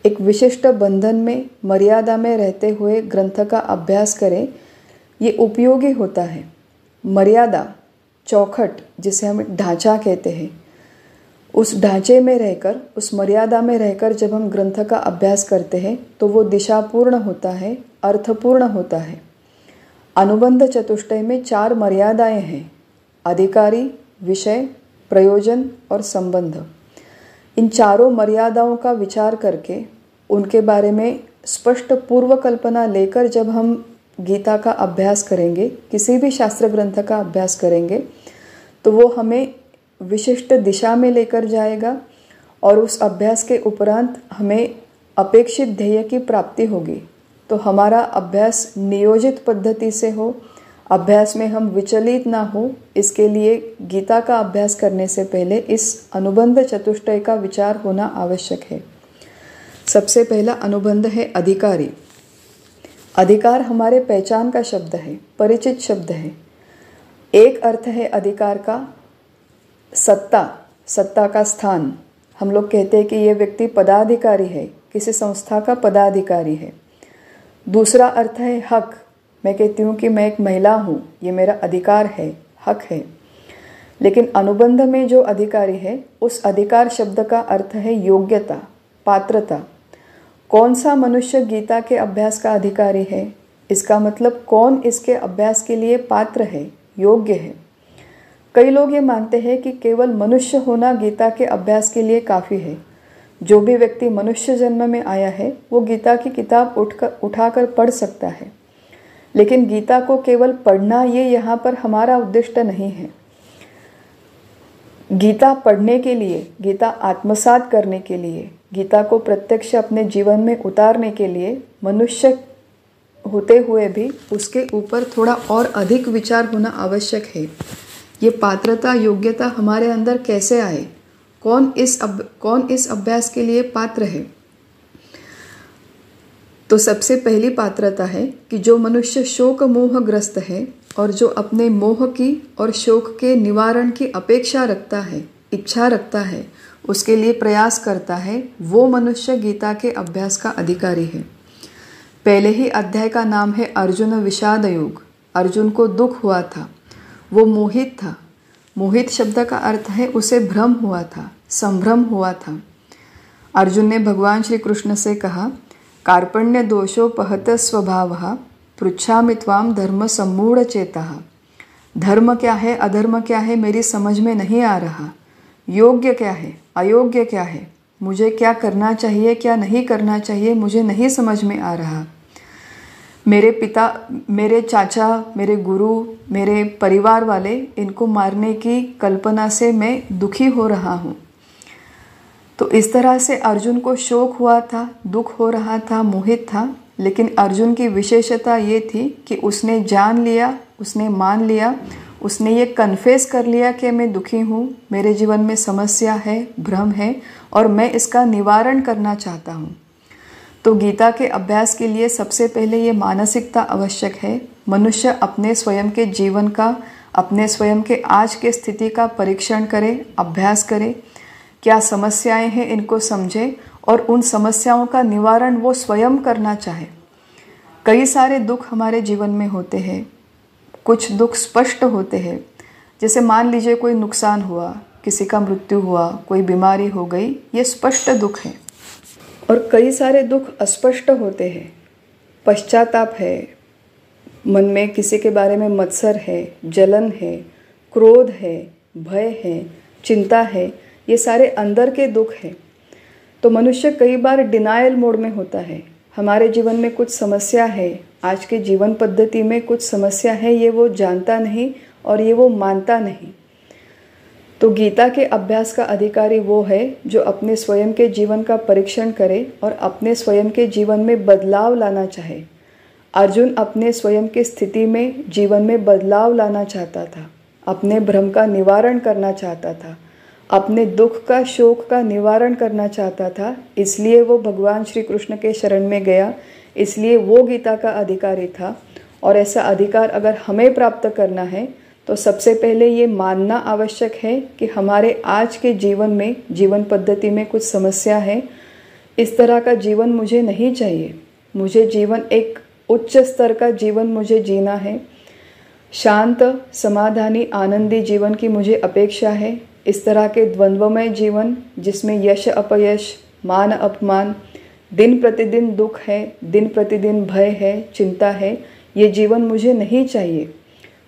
एक विशिष्ट बंधन में, मर्यादा में रहते हुए ग्रंथ का अभ्यास करें, ये उपयोगी होता है। मर्यादा, चौखट, जिसे हम ढांचा कहते हैं, उस ढांचे में रहकर, उस मर्यादा में रहकर जब हम ग्रंथ का अभ्यास करते हैं तो वो दिशापूर्ण होता है, अर्थपूर्ण होता है। अनुबंध चतुष्टय में 4 मर्यादाएं हैं: अधिकारी, विषय, प्रयोजन और संबंध। इन चारों मर्यादाओं का विचार करके उनके बारे में स्पष्ट पूर्व कल्पना लेकर जब हम गीता का अभ्यास करेंगे, किसी भी शास्त्र ग्रंथ का अभ्यास करेंगे, तो वो हमें विशिष्ट दिशा में लेकर जाएगा और उस अभ्यास के उपरांत हमें अपेक्षित ध्येय की प्राप्ति होगी। तो हमारा अभ्यास नियोजित पद्धति से हो, अभ्यास में हम विचलित ना हो, इसके लिए गीता का अभ्यास करने से पहले इस अनुबंध चतुष्टय का विचार होना आवश्यक है। सबसे पहला अनुबंध है अधिकारी। अधिकार हमारे पहचान का शब्द है, परिचित शब्द है। एक अर्थ है अधिकार का सत्ता, सत्ता का स्थान। हम लोग कहते हैं कि ये व्यक्ति पदाधिकारी है, किसी संस्था का पदाधिकारी है। दूसरा अर्थ है हक। मैं कहती हूँ कि मैं एक महिला हूँ, ये मेरा अधिकार है, हक है। लेकिन अनुबंध में जो अधिकारी है, उस अधिकार शब्द का अर्थ है योग्यता, पात्रता। कौन सा मनुष्य गीता के अभ्यास का अधिकारी है? इसका मतलब कौन इसके अभ्यास के लिए पात्र है, योग्य है। कई लोग ये मानते हैं कि केवल मनुष्य होना गीता के अभ्यास के लिए काफ़ी है। जो भी व्यक्ति मनुष्य जन्म में आया है वो गीता की किताब उठाकर पढ़ सकता है। लेकिन गीता को केवल पढ़ना ये यहाँ पर हमारा उद्देश्य नहीं है। गीता पढ़ने के लिए, गीता आत्मसात करने के लिए, गीता को प्रत्यक्ष अपने जीवन में उतारने के लिए मनुष्य होते हुए भी उसके ऊपर थोड़ा और अधिक विचार होना आवश्यक है। ये पात्रता, योग्यता हमारे अंदर कैसे आए? कौन इस अभ्यास के लिए पात्र है? तो सबसे पहली पात्रता है कि जो मनुष्य शोक मोहग्रस्त है और जो अपने मोह की और शोक के निवारण की अपेक्षा रखता है, इच्छा रखता है, उसके लिए प्रयास करता है, वो मनुष्य गीता के अभ्यास का अधिकारी है। पहले ही अध्याय का नाम है अर्जुन विषाद योग। अर्जुन को दुख हुआ था, वो मोहित था। मोहित शब्द का अर्थ है उसे भ्रम हुआ था, संभ्रम हुआ था। अर्जुन ने भगवान श्री कृष्ण से कहा, कार्पण्य दोषोपहत स्वभावः पृच्छामि त्वां धर्म सम्मूढ़ चेतः। धर्म क्या है, अधर्म क्या है, मेरी समझ में नहीं आ रहा। योग्य क्या है, अयोग्य क्या है, मुझे क्या करना चाहिए, क्या नहीं करना चाहिए, मुझे नहीं समझ में आ रहा। मेरे पिता, मेरे चाचा, मेरे गुरु, मेरे परिवार वाले, इनको मारने की कल्पना से मैं दुखी हो रहा हूँ। तो इस तरह से अर्जुन को शोक हुआ था, दुख हो रहा था, मोहित था। लेकिन अर्जुन की विशेषता ये थी कि उसने जान लिया, उसने मान लिया, उसने ये कन्फेस कर लिया कि मैं दुखी हूँ, मेरे जीवन में समस्या है, भ्रम है और मैं इसका निवारण करना चाहता हूँ। तो गीता के अभ्यास के लिए सबसे पहले ये मानसिकता आवश्यक है। मनुष्य अपने स्वयं के जीवन का, अपने स्वयं के आज के स्थिति का परीक्षण करे, अभ्यास करे, क्या समस्याएं हैं इनको समझे और उन समस्याओं का निवारण वो स्वयं करना चाहे। कई सारे दुख हमारे जीवन में होते हैं। कुछ दुख स्पष्ट होते हैं, जैसे मान लीजिए कोई नुकसान हुआ, किसी का मृत्यु हुआ, कोई बीमारी हो गई, ये स्पष्ट दुख है। और कई सारे दुख अस्पष्ट होते हैं। पश्चाताप है, मन में किसी के बारे में मत्सर है, जलन है, क्रोध है, भय है, चिंता है, ये सारे अंदर के दुख हैं। तो मनुष्य कई बार डिनायल मोड में होता है। हमारे जीवन में कुछ समस्या है, आज के जीवन पद्धति में कुछ समस्या है, ये वो जानता नहीं और ये वो मानता नहीं। तो गीता के अभ्यास का अधिकारी वो है जो अपने स्वयं के जीवन का परीक्षण करे और अपने स्वयं के जीवन में बदलाव लाना चाहे। अर्जुन अपने स्वयं की स्थिति में, जीवन में बदलाव लाना चाहता था, अपने भ्रम का निवारण करना चाहता था, अपने दुख का, शोक का निवारण करना चाहता था। इसलिए वो भगवान श्री कृष्ण के शरण में गया, इसलिए वो गीता का अधिकारी था। और ऐसा अधिकार अगर हमें प्राप्त करना है तो सबसे पहले ये मानना आवश्यक है कि हमारे आज के जीवन में, जीवन पद्धति में कुछ समस्या है। इस तरह का जीवन मुझे नहीं चाहिए। मुझे जीवन, एक उच्च स्तर का जीवन मुझे जीना है। शांत, समाधानी, आनंदी जीवन की मुझे अपेक्षा है। इस तरह के द्वंद्वमय जीवन जिसमें यश अपयश, मान अपमान, दिन प्रतिदिन दुख है, दिन प्रतिदिन भय है, चिंता है, ये जीवन मुझे नहीं चाहिए।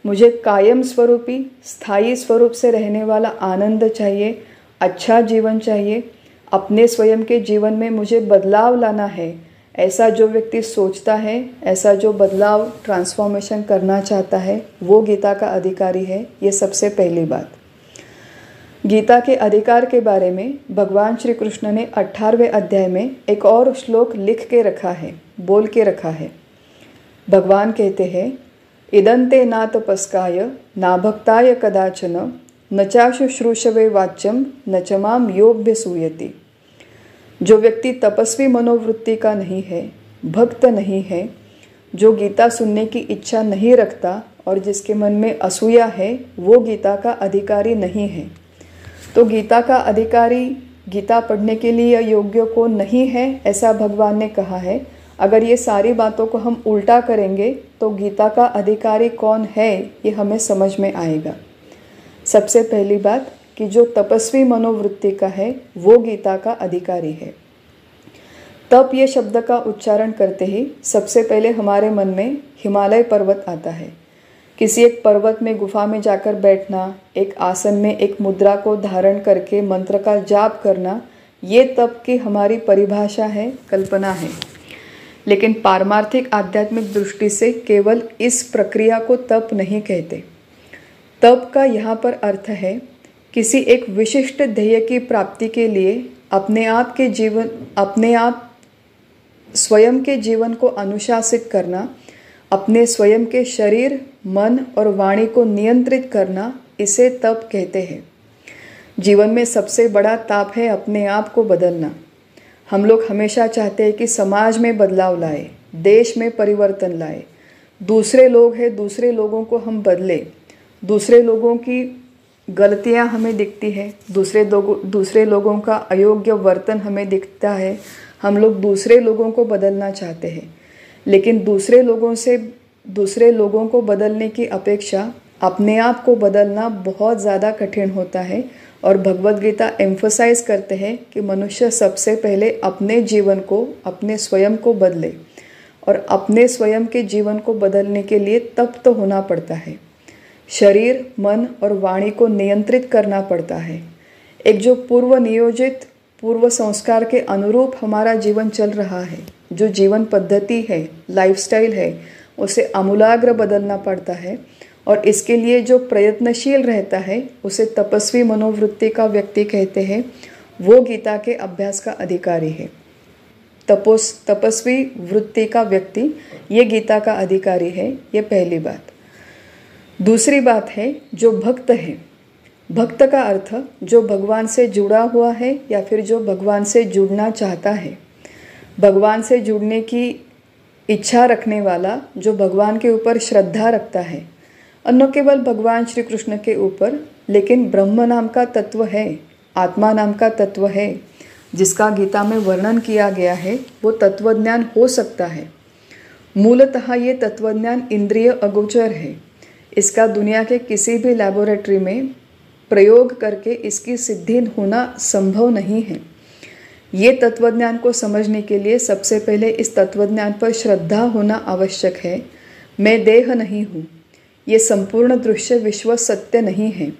मुझे कायम स्वरूपी, स्थायी स्वरूप से रहने वाला आनंद चाहिए, अच्छा जीवन चाहिए। अपने स्वयं के जीवन में मुझे बदलाव लाना है। ऐसा जो व्यक्ति सोचता है, ऐसा जो बदलाव, ट्रांसफॉर्मेशन करना चाहता है, वो गीता का अधिकारी है। ये सबसे पहली बात। गीता के अधिकार के बारे में भगवान श्री कृष्ण ने 18वें अध्याय में एक और श्लोक लिख के रखा है, बोल के रखा है। भगवान कहते हैं, इदंते ना तपस्काय ना भक्ताय कदाचन न चाशुश्रूषवे वाच्यम न च माम योऽभ्यसूयति। जो व्यक्ति तपस्वी मनोवृत्ति का नहीं है, भक्त नहीं है, जो गीता सुनने की इच्छा नहीं रखता और जिसके मन में असूया है, वो गीता का अधिकारी नहीं है। तो गीता का अधिकारी गीता पढ़ने के लिए योग्य को नहीं है, ऐसा भगवान ने कहा है। अगर ये सारी बातों को हम उल्टा करेंगे तो गीता का अधिकारी कौन है ये हमें समझ में आएगा। सबसे पहली बात कि जो तपस्वी मनोवृत्ति का है वो गीता का अधिकारी है। तप ये शब्द का उच्चारण करते ही सबसे पहले हमारे मन में हिमालय पर्वत आता है। किसी एक पर्वत में गुफा में जाकर बैठना, एक आसन में एक मुद्रा को धारण करके मंत्र का जाप करना, ये तप की हमारी परिभाषा है, कल्पना है। लेकिन पारमार्थिक आध्यात्मिक दृष्टि से केवल इस प्रक्रिया को तप नहीं कहते। तप का यहाँ पर अर्थ है किसी एक विशिष्ट ध्येय की प्राप्ति के लिए अपने आप स्वयं के जीवन को अनुशासित करना, अपने स्वयं के शरीर, मन और वाणी को नियंत्रित करना, इसे तप कहते हैं। जीवन में सबसे बड़ा ताप है अपने आप को बदलना। हम लोग हमेशा चाहते हैं कि समाज में बदलाव लाए, देश में परिवर्तन लाए। दूसरे लोग हैं, दूसरे लोगों को हम बदले। दूसरे लोगों की गलतियां हमें दिखती है, दूसरे लोगों का अयोग्य वर्तन हमें दिखता है। हम लोग दूसरे लोगों को बदलना चाहते हैं, लेकिन दूसरे लोगों को बदलने की अपेक्षा अपने आप को बदलना बहुत ज़्यादा कठिन होता है। और भगवद गीता एम्फसाइज करते हैं कि मनुष्य सबसे पहले अपने जीवन को, अपने स्वयं को बदले। और अपने स्वयं के जीवन को बदलने के लिए तप तो होना पड़ता है। शरीर, मन और वाणी को नियंत्रित करना पड़ता है। एक जो पूर्व नियोजित, पूर्व संस्कार के अनुरूप हमारा जीवन चल रहा है, जो जीवन पद्धति है, लाइफस्टाइल है, उसे आमूलाग्र बदलना पड़ता है। और इसके लिए जो प्रयत्नशील रहता है उसे तपस्वी मनोवृत्ति का व्यक्ति कहते हैं। वो गीता के अभ्यास का अधिकारी है। तपस्वी वृत्ति का व्यक्ति ये गीता का अधिकारी है। ये पहली बात। दूसरी बात है जो भक्त है। भक्त का अर्थ जो भगवान से जुड़ा हुआ है या फिर जो भगवान से जुड़ना चाहता है। भगवान से जुड़ने की इच्छा रखने वाला, जो भगवान के ऊपर श्रद्धा रखता है, और न केवल भगवान श्री कृष्ण के ऊपर, लेकिन ब्रह्म नाम का तत्व है, आत्मा नाम का तत्व है, जिसका गीता में वर्णन किया गया है, वो तत्वज्ञान हो सकता है। मूलतः ये तत्वज्ञान इंद्रिय अगोचर है। इसका दुनिया के किसी भी लैबोरेटरी में प्रयोग करके इसकी सिद्धि होना संभव नहीं है। ये तत्वज्ञान को समझने के लिए सबसे पहले इस तत्वज्ञान पर श्रद्धा होना आवश्यक है। मैं देह नहीं हूँ, ये संपूर्ण दृश्य विश्व सत्य नहीं है।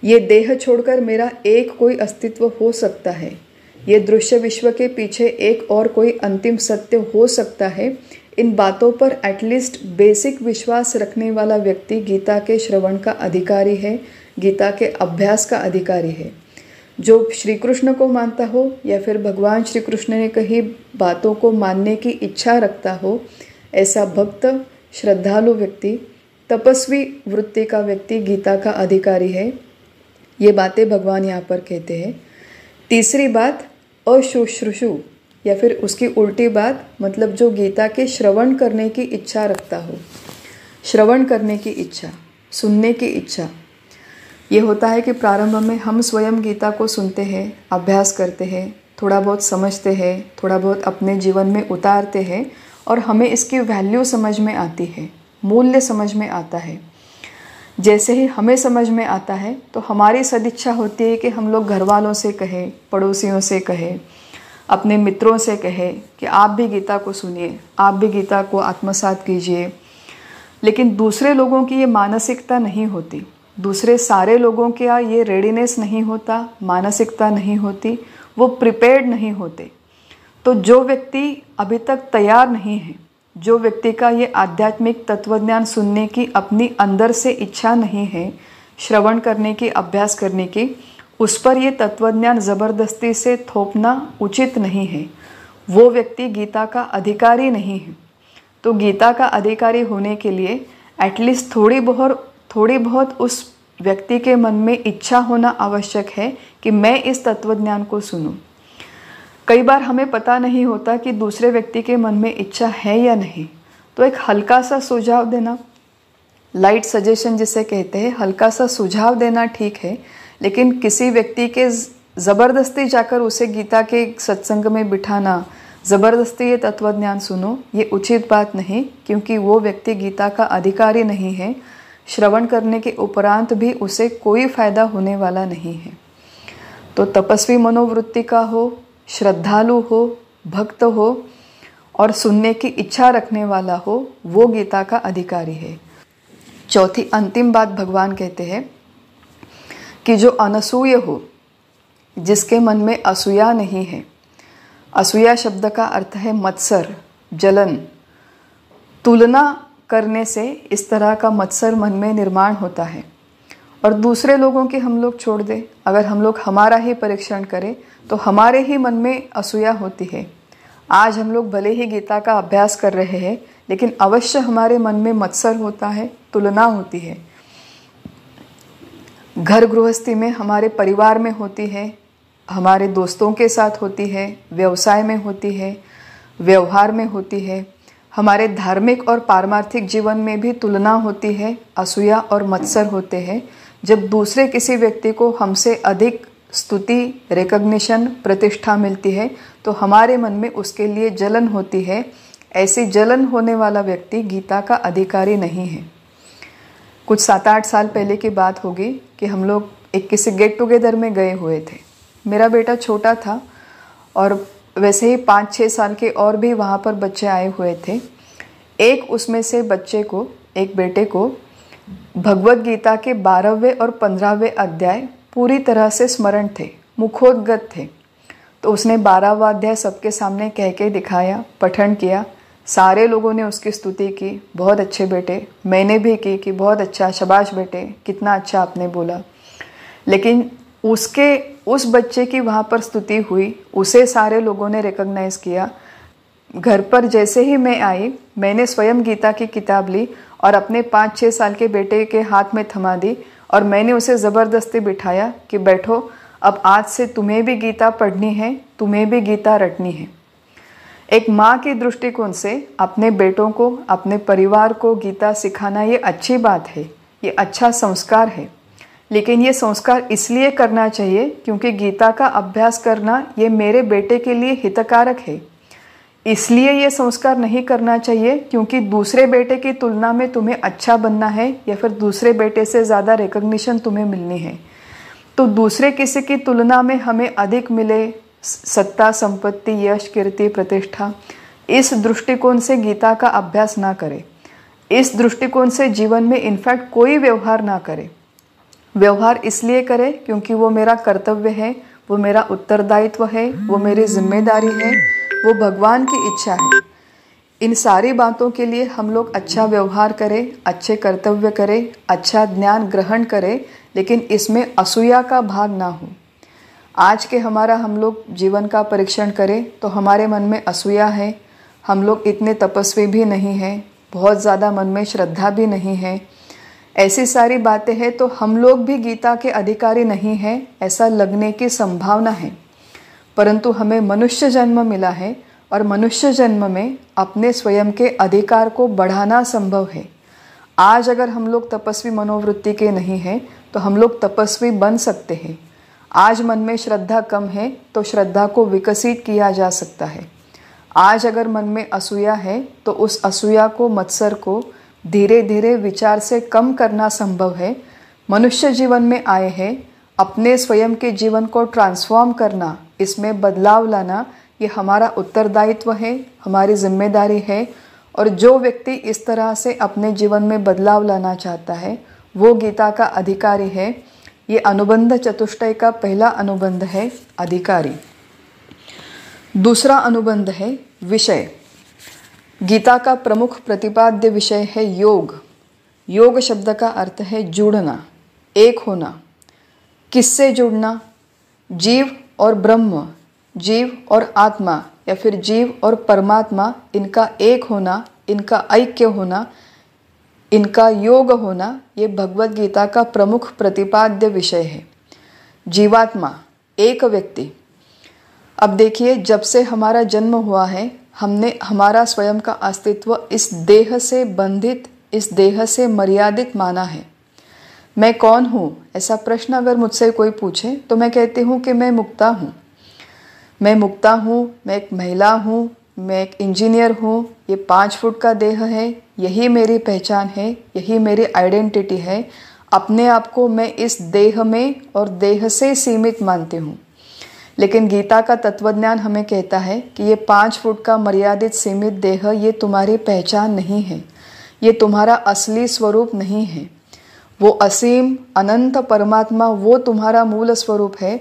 ये देह छोड़कर मेरा एक कोई अस्तित्व हो सकता है। ये दृश्य विश्व के पीछे एक और कोई अंतिम सत्य हो सकता है। इन बातों पर एटलीस्ट बेसिक विश्वास रखने वाला व्यक्ति गीता के श्रवण का अधिकारी है, गीता के अभ्यास का अधिकारी है। जो श्री कृष्ण को मानता हो या फिर भगवान श्री कृष्ण ने कही बातों को मानने की इच्छा रखता हो, ऐसा भक्त, श्रद्धालु व्यक्ति, तपस्वी वृत्ति का व्यक्ति गीता का अधिकारी है। ये बातें भगवान यहाँ पर कहते हैं। तीसरी बात, अशुश्रूषु या फिर उसकी उल्टी बात, मतलब जो गीता के श्रवण करने की इच्छा रखता हो। श्रवण करने की इच्छा, सुनने की इच्छा, ये होता है कि प्रारंभ में हम स्वयं गीता को सुनते हैं, अभ्यास करते हैं, थोड़ा बहुत समझते हैं, थोड़ा बहुत अपने जीवन में उतारते हैं और हमें इसकी वैल्यू समझ में आती है, मूल्य समझ में आता है। जैसे ही हमें समझ में आता है तो हमारी सदिच्छा होती है कि हम लोग घर वालों से कहें, पड़ोसियों से कहें, अपने मित्रों से कहें कि आप भी गीता को सुनिए, आप भी गीता को आत्मसात कीजिए। लेकिन दूसरे लोगों की ये मानसिकता नहीं होती, दूसरे सारे लोगों का ये रेडीनेस नहीं होता, मानसिकता नहीं होती, वो प्रिपेयर्ड नहीं होते। तो जो व्यक्ति अभी तक तैयार नहीं है, जो व्यक्ति का ये आध्यात्मिक तत्वज्ञान सुनने की अपनी अंदर से इच्छा नहीं है, श्रवण करने की, अभ्यास करने की, उस पर ये तत्वज्ञान जबरदस्ती से थोपना उचित नहीं है। वो व्यक्ति गीता का अधिकारी नहीं है। तो गीता का अधिकारी होने के लिए एटलीस्ट थोड़ी बहुत उस व्यक्ति के मन में इच्छा होना आवश्यक है कि मैं इस तत्वज्ञान को सुनूं। कई बार हमें पता नहीं होता कि दूसरे व्यक्ति के मन में इच्छा है या नहीं, तो एक हल्का सा सुझाव देना, लाइट सजेशन जिसे कहते हैं, हल्का सा सुझाव देना ठीक है, लेकिन किसी व्यक्ति के ज़बरदस्ती जाकर उसे गीता के सत्संग में बिठाना, ज़बरदस्ती ये तत्वज्ञान सुनो, ये उचित बात नहीं, क्योंकि वो व्यक्ति गीता का अधिकारी नहीं है। श्रवण करने के उपरांत भी उसे कोई फायदा होने वाला नहीं है। तो तपस्वी मनोवृत्ति का हो, श्रद्धालु हो, भक्त हो और सुनने की इच्छा रखने वाला हो, वो गीता का अधिकारी है। चौथी अंतिम बात भगवान कहते हैं कि जो अनसूय हो, जिसके मन में असूया नहीं है। असूया शब्द का अर्थ है मत्सर, जलन। तुलना करने से इस तरह का मत्सर मन में निर्माण होता है। और दूसरे लोगों के हम लोग छोड़ दें, अगर हम लोग हमारा ही परीक्षण करें तो हमारे ही मन में असूया होती है। आज हम लोग भले ही गीता का अभ्यास कर रहे हैं, लेकिन अवश्य हमारे मन में मत्सर होता है, तुलना होती है। घर गृहस्थी में, हमारे परिवार में होती है, हमारे दोस्तों के साथ होती है, व्यवसाय में होती है, व्यवहार में होती है, हमारे धार्मिक और पारमार्थिक जीवन में भी तुलना होती है, असूया और मत्सर होते हैं। जब दूसरे किसी व्यक्ति को हमसे अधिक स्तुति, रिकॉग्निशन, प्रतिष्ठा मिलती है तो हमारे मन में उसके लिए जलन होती है। ऐसी जलन होने वाला व्यक्ति गीता का अधिकारी नहीं है। कुछ 7-8 साल पहले की बात होगी कि हम लोग एक किसी गेट टुगेदर में गए हुए थे। मेरा बेटा छोटा था और वैसे ही 5-6 साल के और भी वहाँ पर बच्चे आए हुए थे। एक उसमें से बच्चे को, एक बेटे को भगवत गीता के 12वें और 15वें अध्याय पूरी तरह से स्मरण थे, मुखोद्गत थे। तो उसने 12वां अध्याय सबके सामने कह के दिखाया, पठन किया। सारे लोगों ने उसकी स्तुति की, बहुत अच्छे बेटे। मैंने भी की कि बहुत अच्छा, शाबाश बेटे, कितना अच्छा आपने बोला। लेकिन उस बच्चे की वहाँ पर स्तुति हुई, उसे सारे लोगों ने रिकॉग्नाइज किया। घर पर जैसे ही मैं आई, मैंने स्वयं गीता की किताब ली और अपने 5-6 साल के बेटे के हाथ में थमा दी और मैंने उसे ज़बरदस्ती बिठाया कि बैठो, अब आज से तुम्हें भी गीता पढ़नी है, तुम्हें भी गीता रटनी है। एक माँ के दृष्टिकोण से अपने बेटों को, अपने परिवार को गीता सिखाना ये अच्छी बात है, ये अच्छा संस्कार है। लेकिन ये संस्कार इसलिए करना चाहिए क्योंकि गीता का अभ्यास करना ये मेरे बेटे के लिए हितकारक है। इसलिए ये संस्कार नहीं करना चाहिए क्योंकि दूसरे बेटे की तुलना में तुम्हें अच्छा बनना है या फिर दूसरे बेटे से ज़्यादा रिकॉग्निशन तुम्हें मिलनी है। तो दूसरे किसी की तुलना में हमें अधिक मिले, सत्ता, संपत्ति, यश, कीर्ति, प्रतिष्ठा, इस दृष्टिकोण से गीता का अभ्यास ना करें। इस दृष्टिकोण से जीवन में इनफैक्ट कोई व्यवहार ना करें। व्यवहार इसलिए करें क्योंकि वो मेरा कर्तव्य है, वो मेरा उत्तरदायित्व है, वो मेरी जिम्मेदारी है, वो भगवान की इच्छा है। इन सारी बातों के लिए हम लोग अच्छा व्यवहार करें, अच्छे कर्तव्य करें, अच्छा ज्ञान ग्रहण करें, लेकिन इसमें असूया का भाग ना हो। आज के हमारा हम लोग जीवन का परीक्षण करें तो हमारे मन में असूया है, हम लोग इतने तपस्वी भी नहीं हैं, बहुत ज़्यादा मन में श्रद्धा भी नहीं है, ऐसी सारी बातें हैं, तो हम लोग भी गीता के अधिकारी नहीं हैं, ऐसा लगने की संभावना है। परंतु हमें मनुष्य जन्म मिला है और मनुष्य जन्म में अपने स्वयं के अधिकार को बढ़ाना संभव है। आज अगर हम लोग तपस्वी मनोवृत्ति के नहीं हैं तो हम लोग तपस्वी बन सकते हैं। आज मन में श्रद्धा कम है तो श्रद्धा को विकसित किया जा सकता है। आज अगर मन में असूया है तो उस असूया को, मत्सर को धीरे धीरे विचार से कम करना संभव है। मनुष्य जीवन में आए हैं, अपने स्वयं के जीवन को ट्रांसफॉर्म करना, इसमें बदलाव लाना, ये हमारा उत्तरदायित्व है, हमारी जिम्मेदारी है। और जो व्यक्ति इस तरह से अपने जीवन में बदलाव लाना चाहता है वो गीता का अधिकारी है। ये अनुबंध चतुष्टय का पहला अनुबंध है, अधिकारी। दूसरा अनुबंध है विषय। गीता का प्रमुख प्रतिपाद्य विषय है योग। योग शब्द का अर्थ है जुड़ना, एक होना। किससे जुड़ना? जीव और ब्रह्म, जीव और आत्मा या फिर जीव और परमात्मा, इनका एक होना, इनका ऐक्य होना, इनका योग होना, ये भगवत गीता का प्रमुख प्रतिपाद्य विषय है। जीवात्मा, एक व्यक्ति। अब देखिए, जब से हमारा जन्म हुआ है, हमने हमारा स्वयं का अस्तित्व इस देह से बंधित, इस देह से मर्यादित माना है। मैं कौन हूँ, ऐसा प्रश्न अगर मुझसे कोई पूछे तो मैं कहती हूँ कि मैं मुक्ता हूँ। मैं मुक्ता हूँ, मैं एक महिला हूँ, मैं एक इंजीनियर हूँ, ये 5 फुट का देह है, यही मेरी पहचान है, यही मेरी आइडेंटिटी है। अपने आप को मैं इस देह में और देह से सीमित मानती हूँ। लेकिन गीता का तत्वज्ञान हमें कहता है कि ये 5 फुट का मर्यादित सीमित देह ये तुम्हारी पहचान नहीं है, ये तुम्हारा असली स्वरूप नहीं है। वो असीम अनंत परमात्मा वो तुम्हारा मूल स्वरूप है,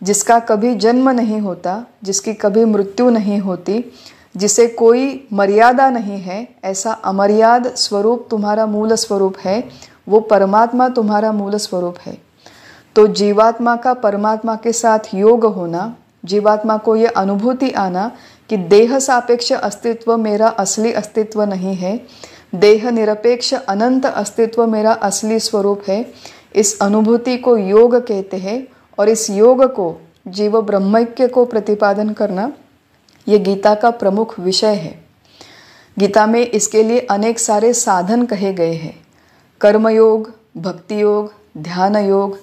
जिसका कभी जन्म नहीं होता, जिसकी कभी मृत्यु नहीं होती, जिसे कोई मर्यादा नहीं है, ऐसा अमर्याद स्वरूप तुम्हारा मूल स्वरूप है। वो परमात्मा तुम्हारा मूल स्वरूप है। तो जीवात्मा का परमात्मा के साथ योग होना, जीवात्मा को ये अनुभूति आना कि देह सापेक्ष अस्तित्व मेरा असली अस्तित्व नहीं है, देह निरपेक्ष अनंत अस्तित्व मेरा असली स्वरूप है, इस अनुभूति को योग कहते हैं। और इस योग को, जीव ब्रह्मैक्य को प्रतिपादन करना, ये गीता का प्रमुख विषय है। गीता में इसके लिए अनेक सारे साधन कहे गए हैं। कर्मयोग, भक्ति योग, ध्यान योग,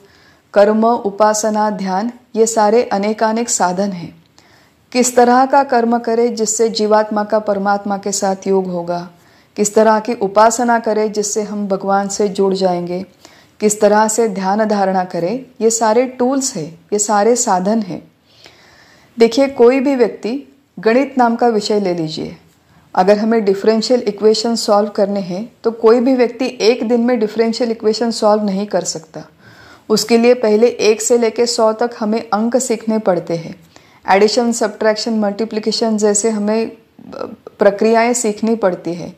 कर्म, उपासना, ध्यान, ये सारे अनेकानेक साधन हैं। किस तरह का कर्म करें जिससे जीवात्मा का परमात्मा के साथ योग होगा, किस तरह की उपासना करें जिससे हम भगवान से जुड़ जाएंगे, किस तरह से ध्यान धारणा करें, ये सारे टूल्स हैं, ये सारे साधन हैं। देखिए, कोई भी व्यक्ति, गणित नाम का विषय ले लीजिए, अगर हमें डिफरेंशियल इक्वेशन सॉल्व करने हैं तो कोई भी व्यक्ति एक दिन में डिफरेंशियल इक्वेशन सॉल्व नहीं कर सकता। उसके लिए पहले 1 से लेकर 100 तक हमें अंक सीखने पड़ते हैं। एडिशन, सब्ट्रैक्शन, मल्टीप्लिकेशन जैसे हमें प्रक्रियाएं सीखनी पड़ती है।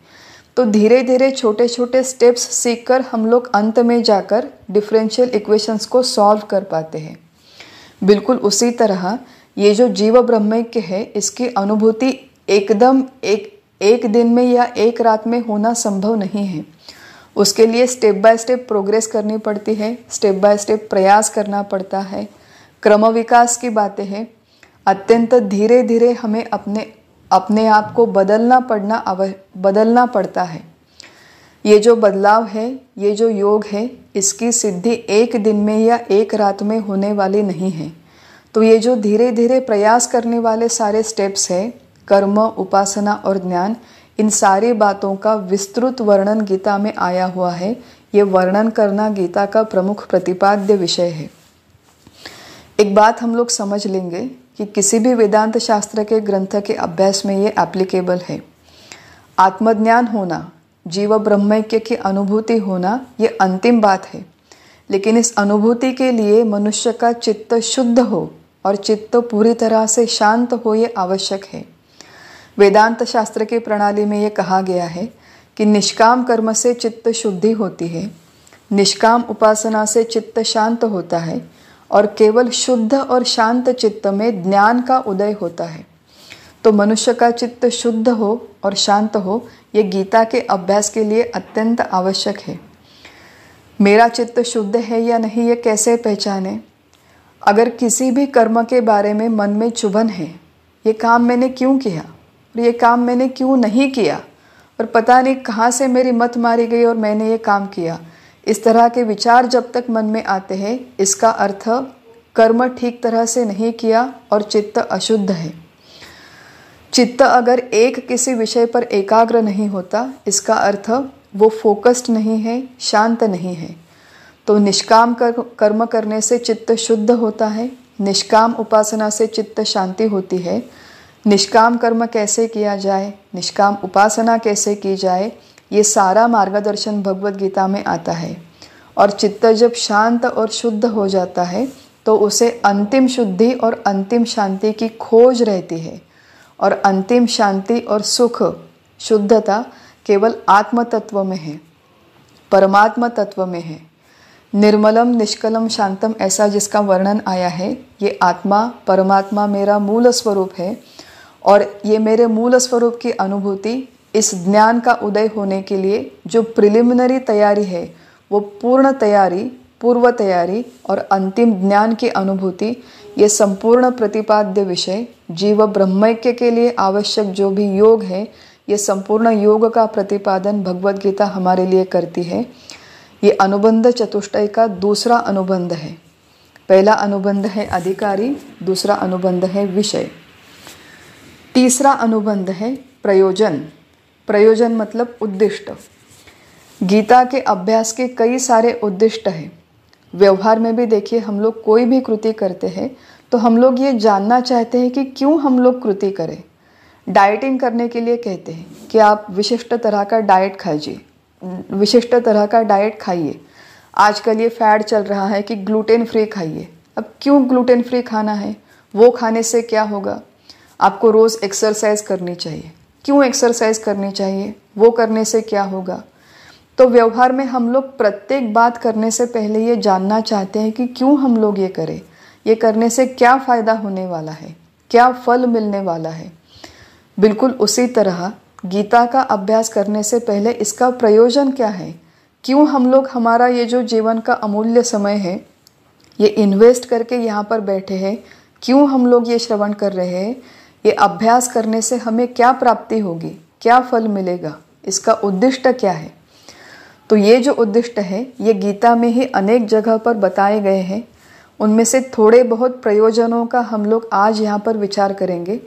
तो धीरे धीरे छोटे छोटे स्टेप्स सीखकर हम लोग अंत में जाकर डिफरेंशियल इक्वेशंस को सॉल्व कर पाते हैं। बिल्कुल उसी तरह ये जो जीव ब्रह्मैक्य है, इसकी अनुभूति एकदम एक दिन में या एक रात में होना संभव नहीं है। उसके लिए स्टेप बाय स्टेप प्रोग्रेस करनी पड़ती है, स्टेप बाय स्टेप प्रयास करना पड़ता है। क्रम विकास की बातें हैं। अत्यंत धीरे धीरे हमें अपने आप को बदलना पड़ता है। ये जो बदलाव है, ये जो योग है, इसकी सिद्धि एक दिन में या एक रात में होने वाली नहीं है। तो ये जो धीरे धीरे प्रयास करने वाले सारे स्टेप्स हैं, कर्म, उपासना और ज्ञान, इन सारी बातों का विस्तृत वर्णन गीता में आया हुआ है। ये वर्णन करना गीता का प्रमुख प्रतिपाद्य विषय है। एक बात हम लोग समझ लेंगे कि किसी भी वेदांत शास्त्र के ग्रंथ के अभ्यास में ये एप्लीकेबल है। आत्मज्ञान होना, जीव ब्रह्मैक्य की अनुभूति होना, ये अंतिम बात है। लेकिन इस अनुभूति के लिए मनुष्य का चित्त शुद्ध हो और चित्त पूरी तरह से शांत हो, ये आवश्यक है। वेदांत शास्त्र की प्रणाली में ये कहा गया है कि निष्काम कर्म से चित्त शुद्धि होती है, निष्काम उपासना से चित्त शांत होता है और केवल शुद्ध और शांत चित्त में ज्ञान का उदय होता है। तो मनुष्य का चित्त शुद्ध हो और शांत हो, ये गीता के अभ्यास के लिए अत्यंत आवश्यक है। मेरा चित्त शुद्ध है या नहीं, ये कैसे पहचाने? अगर किसी भी कर्म के बारे में मन में चुभन है, ये काम मैंने क्यों किया और ये काम मैंने क्यों नहीं किया, और पता नहीं कहाँ से मेरी मत मारी गई और मैंने ये काम किया, इस तरह के विचार जब तक मन में आते हैं, इसका अर्थ कर्म ठीक तरह से नहीं किया और चित्त अशुद्ध है। चित्त अगर एक किसी विषय पर एकाग्र नहीं होता, इसका अर्थ वो फोकस्ड नहीं है, शांत नहीं है। तो निष्काम कर्म करने से चित्त शुद्ध होता है, निष्काम उपासना से चित्त शांति होती है। निष्काम कर्म कैसे किया जाए, निष्काम उपासना कैसे की जाए, ये सारा मार्गदर्शन भगवद गीता में आता है। और चित्त जब शांत और शुद्ध हो जाता है तो उसे अंतिम शुद्धि और अंतिम शांति की खोज रहती है। और अंतिम शांति और सुख, शुद्धता केवल आत्म तत्व में है, परमात्मा तत्व में है। निर्मलम निष्कलम शांतम ऐसा जिसका वर्णन आया है, ये आत्मा परमात्मा मेरा मूल स्वरूप है और ये मेरे मूल स्वरूप की अनुभूति, इस ज्ञान का उदय होने के लिए जो प्रिलिमिनरी तैयारी है वो पूर्ण तैयारी, पूर्व तैयारी और अंतिम ज्ञान की अनुभूति, ये संपूर्ण प्रतिपाद्य विषय जीव ब्रह्मैक्य के लिए आवश्यक जो भी योग है, ये संपूर्ण योग का प्रतिपादन भगवद गीता हमारे लिए करती है। ये अनुबंध चतुष्टय का दूसरा अनुबंध है। पहला अनुबंध है अधिकारी, दूसरा अनुबंध है विषय, तीसरा अनुबंध है प्रयोजन। प्रयोजन मतलब उद्दिष्ट। गीता के अभ्यास के कई सारे उद्दिष्ट हैं। व्यवहार में भी देखिए, हम लोग कोई भी कृति करते हैं तो हम लोग ये जानना चाहते हैं कि क्यों हम लोग कृति करें। डाइटिंग करने के लिए कहते हैं कि आप विशिष्ट तरह का डाइट खाइए, विशिष्ट तरह का डाइट खाइए। आजकल ये फैड चल रहा है कि ग्लूटेन फ्री खाइए। अब क्यों ग्लूटेन फ्री खाना है? वो खाने से क्या होगा? आपको रोज़ एक्सरसाइज करनी चाहिए। क्यों एक्सरसाइज करनी चाहिए? वो करने से क्या होगा? तो व्यवहार में हम लोग प्रत्येक बात करने से पहले ये जानना चाहते हैं कि क्यों हम लोग ये करें, ये करने से क्या फ़ायदा होने वाला है, क्या फल मिलने वाला है। बिल्कुल उसी तरह गीता का अभ्यास करने से पहले इसका प्रयोजन क्या है, क्यों हम लोग हमारा ये जो जीवन का अमूल्य समय है ये इन्वेस्ट करके यहाँ पर बैठे हैं, क्यों हम लोग ये श्रवण कर रहे हैं, ये अभ्यास करने से हमें क्या प्राप्ति होगी, क्या फल मिलेगा, इसका उद्दिष्ट क्या है। तो ये जो उद्दिष्ट है ये गीता में ही अनेक जगह पर बताए गए हैं। उनमें से थोड़े बहुत प्रयोजनों का हम लोग आज यहाँ पर विचार करेंगे।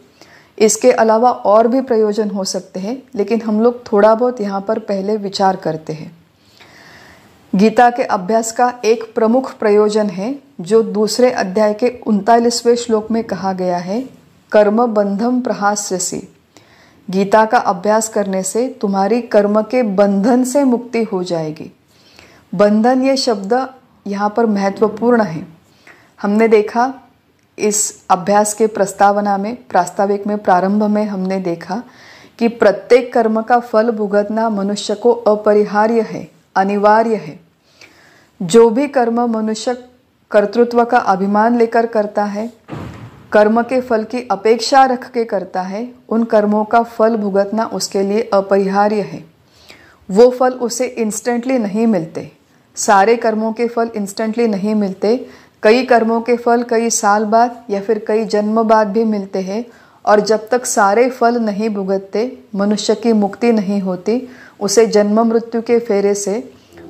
इसके अलावा और भी प्रयोजन हो सकते हैं, लेकिन हम लोग थोड़ा बहुत यहाँ पर पहले विचार करते हैं। गीता के अभ्यास का एक प्रमुख प्रयोजन है जो दूसरे अध्याय के 39वें श्लोक में कहा गया है, कर्म बंधम प्रहास्यसि। गीता का अभ्यास करने से तुम्हारी कर्म के बंधन से मुक्ति हो जाएगी। बंधन ये शब्द यहाँ पर महत्वपूर्ण है। हमने देखा इस अभ्यास के प्रस्तावना में, प्रास्ताविक में, प्रारंभ में हमने देखा कि प्रत्येक कर्म का फल भुगतना मनुष्य को अपरिहार्य है, अनिवार्य है। जो भी कर्म मनुष्य कर्तृत्व का अभिमान लेकर करता है, कर्म के फल की अपेक्षा रख के करता है, उन कर्मों का फल भुगतना उसके लिए अपरिहार्य है। वो फल उसे इंस्टेंटली नहीं मिलते। सारे कर्मों के फल इंस्टेंटली नहीं मिलते। कई कर्मों के फल कई साल बाद या फिर कई जन्म बाद भी मिलते हैं। और जब तक सारे फल नहीं भुगतते मनुष्य की मुक्ति नहीं होती। उसे जन्म मृत्यु के फेरे से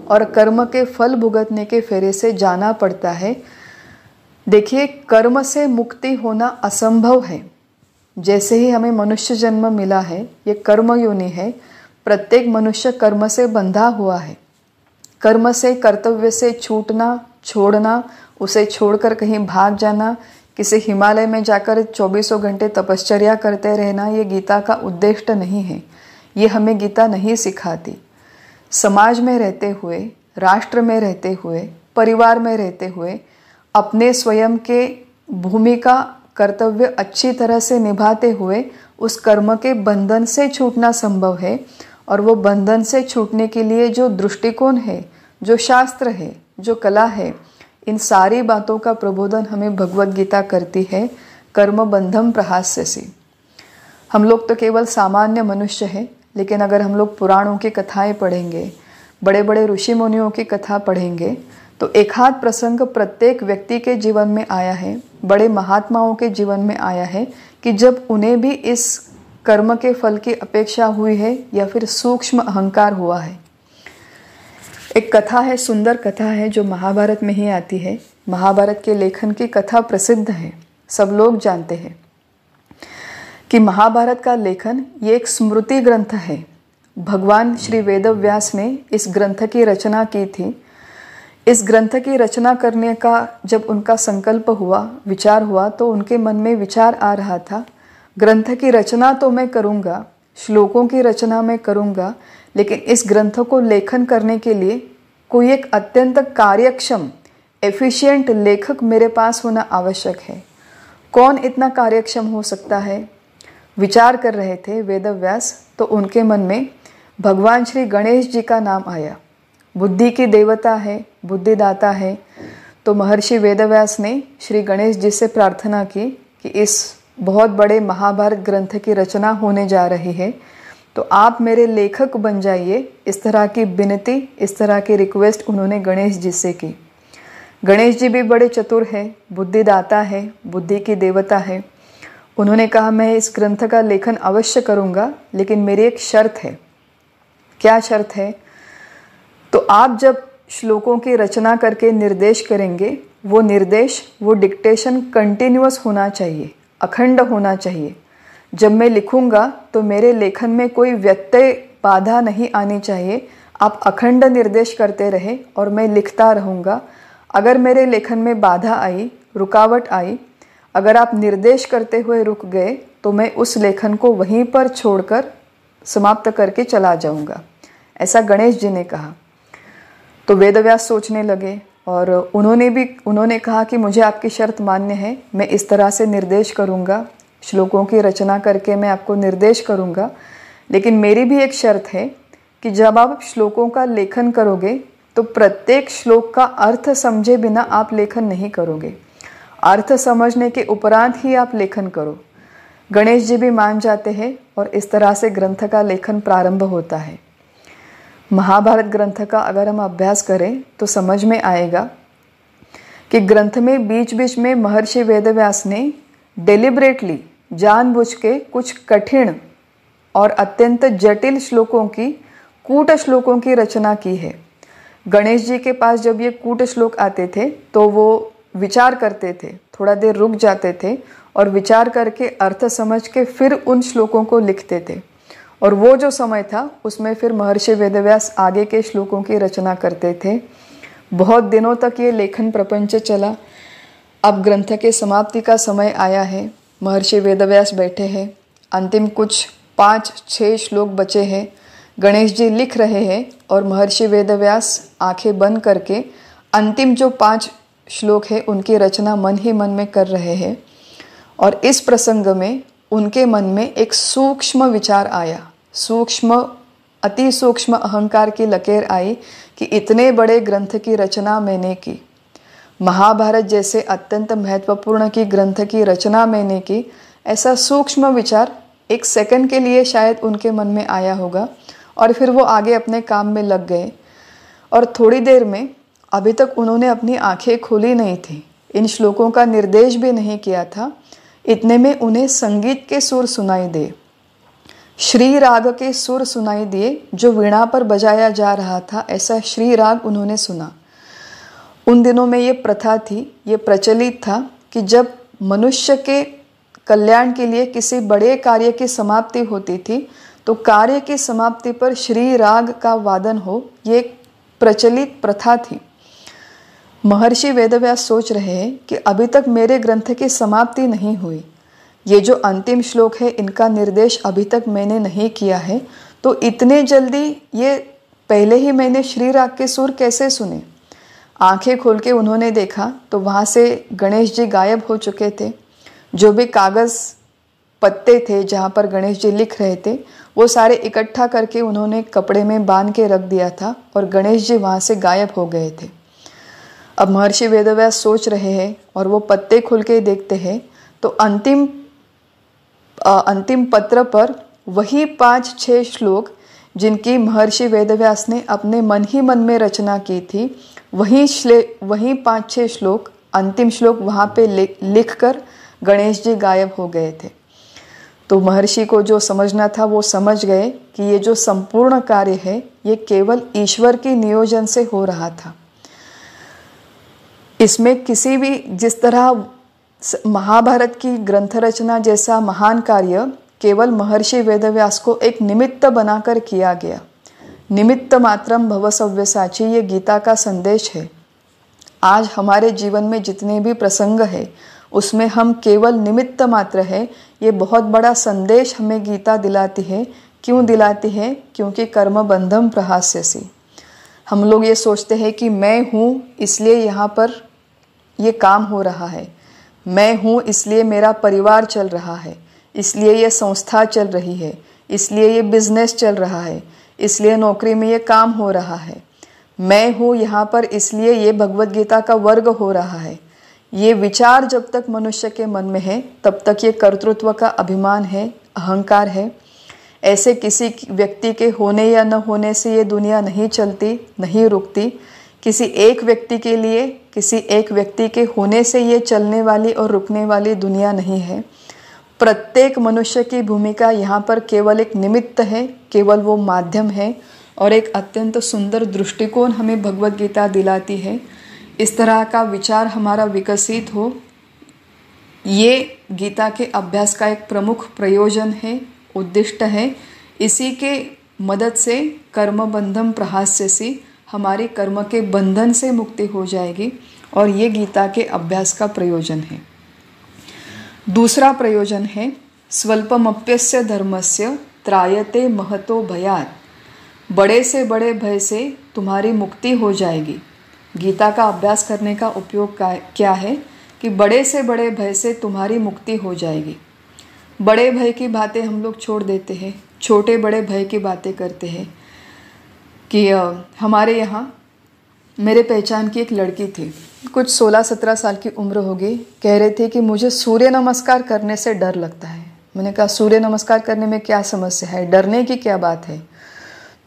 और कर्म के फल भुगतने के फेरे से जाना पड़ता है। देखिए, कर्म से मुक्ति होना असंभव है। जैसे ही हमें मनुष्य जन्म मिला है, ये कर्म योनि है। प्रत्येक मनुष्य कर्म से बंधा हुआ है। कर्म से, कर्तव्य से छूटना, छोड़ना, उसे छोड़कर कहीं भाग जाना, किसी हिमालय में जाकर 24 घंटे तपश्चर्या करते रहना, ये गीता का उद्देश्य नहीं है। ये हमें गीता नहीं सिखाती। समाज में रहते हुए, राष्ट्र में रहते हुए, परिवार में रहते हुए अपने स्वयं के भूमिका, कर्तव्य अच्छी तरह से निभाते हुए उस कर्म के बंधन से छूटना संभव है। और वो बंधन से छूटने के लिए जो दृष्टिकोण है, जो शास्त्र है, जो कला है, इन सारी बातों का प्रबोधन हमें भगवद गीता करती है। कर्म बंधम प्रहास्यसि। हम लोग तो केवल सामान्य मनुष्य हैं, लेकिन अगर हम लोग पुराणों की कथाएं पढ़ेंगे, बड़े बड़े ऋषि मुनियों की कथा पढ़ेंगे, तो एक आध प्रसंग प्रत्येक व्यक्ति के जीवन में आया है, बड़े महात्माओं के जीवन में आया है कि जब उन्हें भी इस कर्म के फल की अपेक्षा हुई है या फिर सूक्ष्म अहंकार हुआ है। एक कथा है, सुंदर कथा है, जो महाभारत में ही आती है। महाभारत के लेखन की कथा प्रसिद्ध है, सब लोग जानते हैं कि महाभारत का लेखन ये एक स्मृति ग्रंथ है। भगवान श्री वेदव्यास ने इस ग्रंथ की रचना की थी। इस ग्रंथ की रचना करने का जब उनका संकल्प हुआ, विचार हुआ, तो उनके मन में विचार आ रहा था, ग्रंथ की रचना तो मैं करूँगा, श्लोकों की रचना मैं करूँगा, लेकिन इस ग्रंथ को लेखन करने के लिए कोई एक अत्यंत कार्यक्षम, एफिशिएंट लेखक मेरे पास होना आवश्यक है। कौन इतना कार्यक्षम हो सकता है? विचार कर रहे थे वेदव्यास, तो उनके मन में भगवान श्री गणेश जी का नाम आया। बुद्धि की देवता है, बुद्धिदाता है। तो महर्षि वेदव्यास ने श्री गणेश जी से प्रार्थना की कि इस बहुत बड़े महाभारत ग्रंथ की रचना होने जा रही है, तो आप मेरे लेखक बन जाइए। इस तरह की विनती, इस तरह की रिक्वेस्ट उन्होंने गणेश जी से की। गणेश जी भी बड़े चतुर हैं, बुद्धिदाता है, बुद्धि की देवता है। उन्होंने कहा मैं इस ग्रंथ का लेखन अवश्य करूँगा, लेकिन मेरी एक शर्त है। क्या शर्त है? तो आप जब श्लोकों की रचना करके निर्देश करेंगे, वो निर्देश, वो डिक्टेशन कंटिन्यूअस होना चाहिए, अखंड होना चाहिए। जब मैं लिखूंगा तो मेरे लेखन में कोई व्यत्यय, बाधा नहीं आनी चाहिए। आप अखंड निर्देश करते रहे और मैं लिखता रहूँगा। अगर मेरे लेखन में बाधा आई, रुकावट आई, अगर आप निर्देश करते हुए रुक गए, तो मैं उस लेखन को वहीं पर छोड़कर समाप्त करके चला जाऊँगा। ऐसा गणेश जी ने कहा। तो वेदव्यास सोचने लगे और उन्होंने कहा कि मुझे आपकी शर्त मान्य है, मैं इस तरह से निर्देश करूँगा, श्लोकों की रचना करके मैं आपको निर्देश करूँगा, लेकिन मेरी भी एक शर्त है कि जब आप श्लोकों का लेखन करोगे तो प्रत्येक श्लोक का अर्थ समझे बिना आप लेखन नहीं करोगे। अर्थ समझने के उपरांत ही आप लेखन करो। गणेश जी भी मान जाते हैं और इस तरह से ग्रंथ का लेखन प्रारंभ होता है। महाभारत ग्रंथ का अगर हम अभ्यास करें तो समझ में आएगा कि ग्रंथ में बीच बीच में महर्षि वेदव्यास ने डेलिब्रेटली, जानबूझ के कुछ कठिन और अत्यंत जटिल श्लोकों की, कूट श्लोकों की रचना की है। गणेश जी के पास जब ये कूट श्लोक आते थे तो वो विचार करते थे, थोड़ा देर रुक जाते थे और विचार करके अर्थ समझ के फिर उन श्लोकों को लिखते थे। और वो जो समय था उसमें फिर महर्षि वेदव्यास आगे के श्लोकों की रचना करते थे। बहुत दिनों तक ये लेखन प्रपंच चला। अब ग्रंथ के समाप्ति का समय आया है। महर्षि वेदव्यास बैठे हैं, अंतिम कुछ 5-6 श्लोक बचे हैं। गणेश जी लिख रहे हैं और महर्षि वेदव्यास आंखें बंद करके अंतिम जो 5 श्लोक है उनकी रचना मन ही मन में कर रहे हैं। और इस प्रसंग में उनके मन में एक सूक्ष्म विचार आया, सूक्ष्म, अति सूक्ष्म अहंकार की लकीर आई कि इतने बड़े ग्रंथ की रचना मैंने की, महाभारत जैसे अत्यंत महत्वपूर्ण की ग्रंथ की रचना मैंने की। ऐसा सूक्ष्म विचार एक सेकंड के लिए शायद उनके मन में आया होगा और फिर वो आगे अपने काम में लग गए। और थोड़ी देर में, अभी तक उन्होंने अपनी आंखें खोली नहीं थी, इन श्लोकों का निर्देश भी नहीं किया था, इतने में उन्हें संगीत के सुर सुनाई दे, श्री राग के सुर सुनाई दिए जो वीणा पर बजाया जा रहा था। ऐसा श्री राग उन्होंने सुना। उन दिनों में ये प्रथा थी, ये प्रचलित था कि जब मनुष्य के कल्याण के लिए किसी बड़े कार्य की समाप्ति होती थी तो कार्य की समाप्ति पर श्री राग का वादन हो, ये एक प्रचलित प्रथा थी। महर्षि वेदव्यास सोच रहे हैं कि अभी तक मेरे ग्रंथ की समाप्ति नहीं हुई, ये जो अंतिम श्लोक है इनका निर्देश अभी तक मैंने नहीं किया है, तो इतने जल्दी ये पहले ही मैंने श्री राग के सुर कैसे सुने। आंखें खोल के उन्होंने देखा तो वहाँ से गणेश जी गायब हो चुके थे। जो भी कागज़ पत्ते थे जहाँ पर गणेश जी लिख रहे थे वो सारे इकट्ठा करके उन्होंने कपड़े में बांध के रख दिया था और गणेश जी वहाँ से गायब हो गए थे। अब महर्षि वेदव्यास सोच रहे हैं और वो पत्ते खोल के देखते हैं तो अंतिम पत्र पर वही 5-6 श्लोक जिनकी महर्षि वेदव्यास ने अपने मन ही मन में रचना की थी, वही 5-6 श्लोक, अंतिम श्लोक वहाँ पे लिखकर गणेश जी गायब हो गए थे। तो महर्षि को जो समझना था वो समझ गए कि ये जो संपूर्ण कार्य है ये केवल ईश्वर की नियोजन से हो रहा था। इसमें किसी भी, जिस तरह महाभारत की ग्रंथ रचना जैसा महान कार्य केवल महर्षि वेदव्यास को एक निमित्त बनाकर किया गया। निमित्त मात्रम भव सव्यसाची, ये गीता का संदेश है। आज हमारे जीवन में जितने भी प्रसंग है उसमें हम केवल निमित्त मात्र है। ये बहुत बड़ा संदेश हमें गीता दिलाती है। क्यों दिलाती है? क्योंकि कर्म बंधम प्रहास्यसि। हम लोग ये सोचते हैं कि मैं हूँ इसलिए यहाँ पर ये काम हो रहा है, मैं हूँ इसलिए मेरा परिवार चल रहा है, इसलिए ये संस्था चल रही है, इसलिए ये बिजनेस चल रहा है, इसलिए नौकरी में ये काम हो रहा है। मैं हूँ यहाँ पर इसलिए ये भगवत गीता का वर्ग हो रहा है, ये विचार जब तक मनुष्य के मन में है तब तक ये कर्तृत्व का अभिमान है, अहंकार है। ऐसे किसी व्यक्ति के होने या न होने से ये दुनिया नहीं चलती, नहीं रुकती। किसी एक व्यक्ति के लिए, किसी एक व्यक्ति के होने से ये चलने वाली और रुकने वाली दुनिया नहीं है। प्रत्येक मनुष्य की भूमिका यहाँ पर केवल एक निमित्त है, केवल वो माध्यम है। और एक अत्यंत सुंदर दृष्टिकोण हमें भगवत गीता दिलाती है। इस तरह का विचार हमारा विकसित हो, ये गीता के अभ्यास का एक प्रमुख प्रयोजन है, उद्दिष्ट है। इसी के मदद से कर्म बंधम प्रहास्यसि, हमारी कर्म के बंधन से मुक्ति हो जाएगी। और ये गीता के अभ्यास का प्रयोजन है। दूसरा प्रयोजन है स्वल्पमप्यस्य धर्मस्य त्रायते महतो भयात्। बड़े से बड़े भय से तुम्हारी मुक्ति हो जाएगी। गीता का अभ्यास करने का उपयोग क्या है कि बड़े से बड़े भय से तुम्हारी मुक्ति हो जाएगी। बड़े भय की बातें हम लोग छोड़ देते हैं, छोटे बड़े भय की बातें करते हैं। कि हमारे यहाँ मेरे पहचान की एक लड़की थी, कुछ 16-17 साल की उम्र होगी। कह रहे थे कि मुझे सूर्य नमस्कार करने से डर लगता है। मैंने कहा सूर्य नमस्कार करने में क्या समस्या है, डरने की क्या बात है।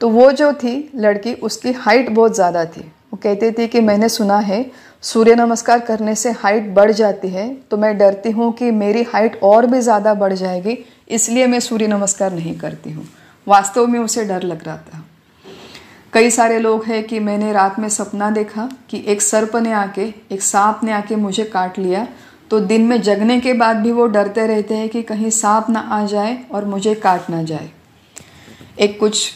तो वो जो थी लड़की, उसकी हाइट बहुत ज़्यादा थी। वो कहती थी कि मैंने सुना है सूर्य नमस्कार करने से हाइट बढ़ जाती है, तो मैं डरती हूँ कि मेरी हाइट और भी ज़्यादा बढ़ जाएगी, इसलिए मैं सूर्य नमस्कार नहीं करती हूँ। वास्तव में उसे डर लग रहा था। कई सारे लोग हैं कि मैंने रात में सपना देखा कि एक सर्प ने आके, एक सांप ने आके मुझे काट लिया, तो दिन में जगने के बाद भी वो डरते रहते हैं कि कहीं सांप ना आ जाए और मुझे काट ना जाए। एक कुछ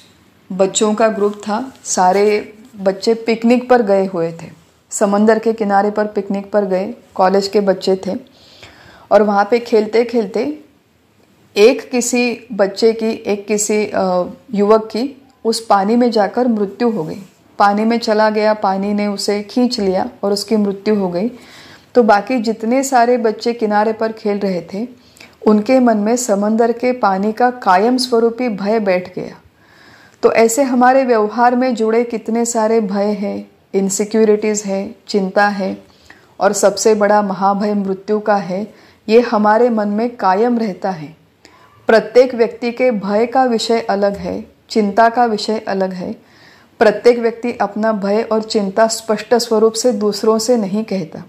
बच्चों का ग्रुप था, सारे बच्चे पिकनिक पर गए हुए थे, समंदर के किनारे पर पिकनिक पर गए, कॉलेज के बच्चे थे। और वहाँ पे खेलते खेलते एक किसी बच्चे की, एक किसी युवक की उस पानी में जाकर मृत्यु हो गई। पानी में चला गया, पानी ने उसे खींच लिया और उसकी मृत्यु हो गई। तो बाकी जितने सारे बच्चे किनारे पर खेल रहे थे, उनके मन में समंदर के पानी का कायम स्वरूपी भय बैठ गया। तो ऐसे हमारे व्यवहार में जुड़े कितने सारे भय हैं, इनसिक्योरिटीज़ है, चिंता है, और सबसे बड़ा महाभय मृत्यु का है। ये हमारे मन में कायम रहता है। प्रत्येक व्यक्ति के भय का विषय अलग है, चिंता का विषय अलग है। प्रत्येक व्यक्ति अपना भय और चिंता स्पष्ट स्वरूप से दूसरों से नहीं कहता,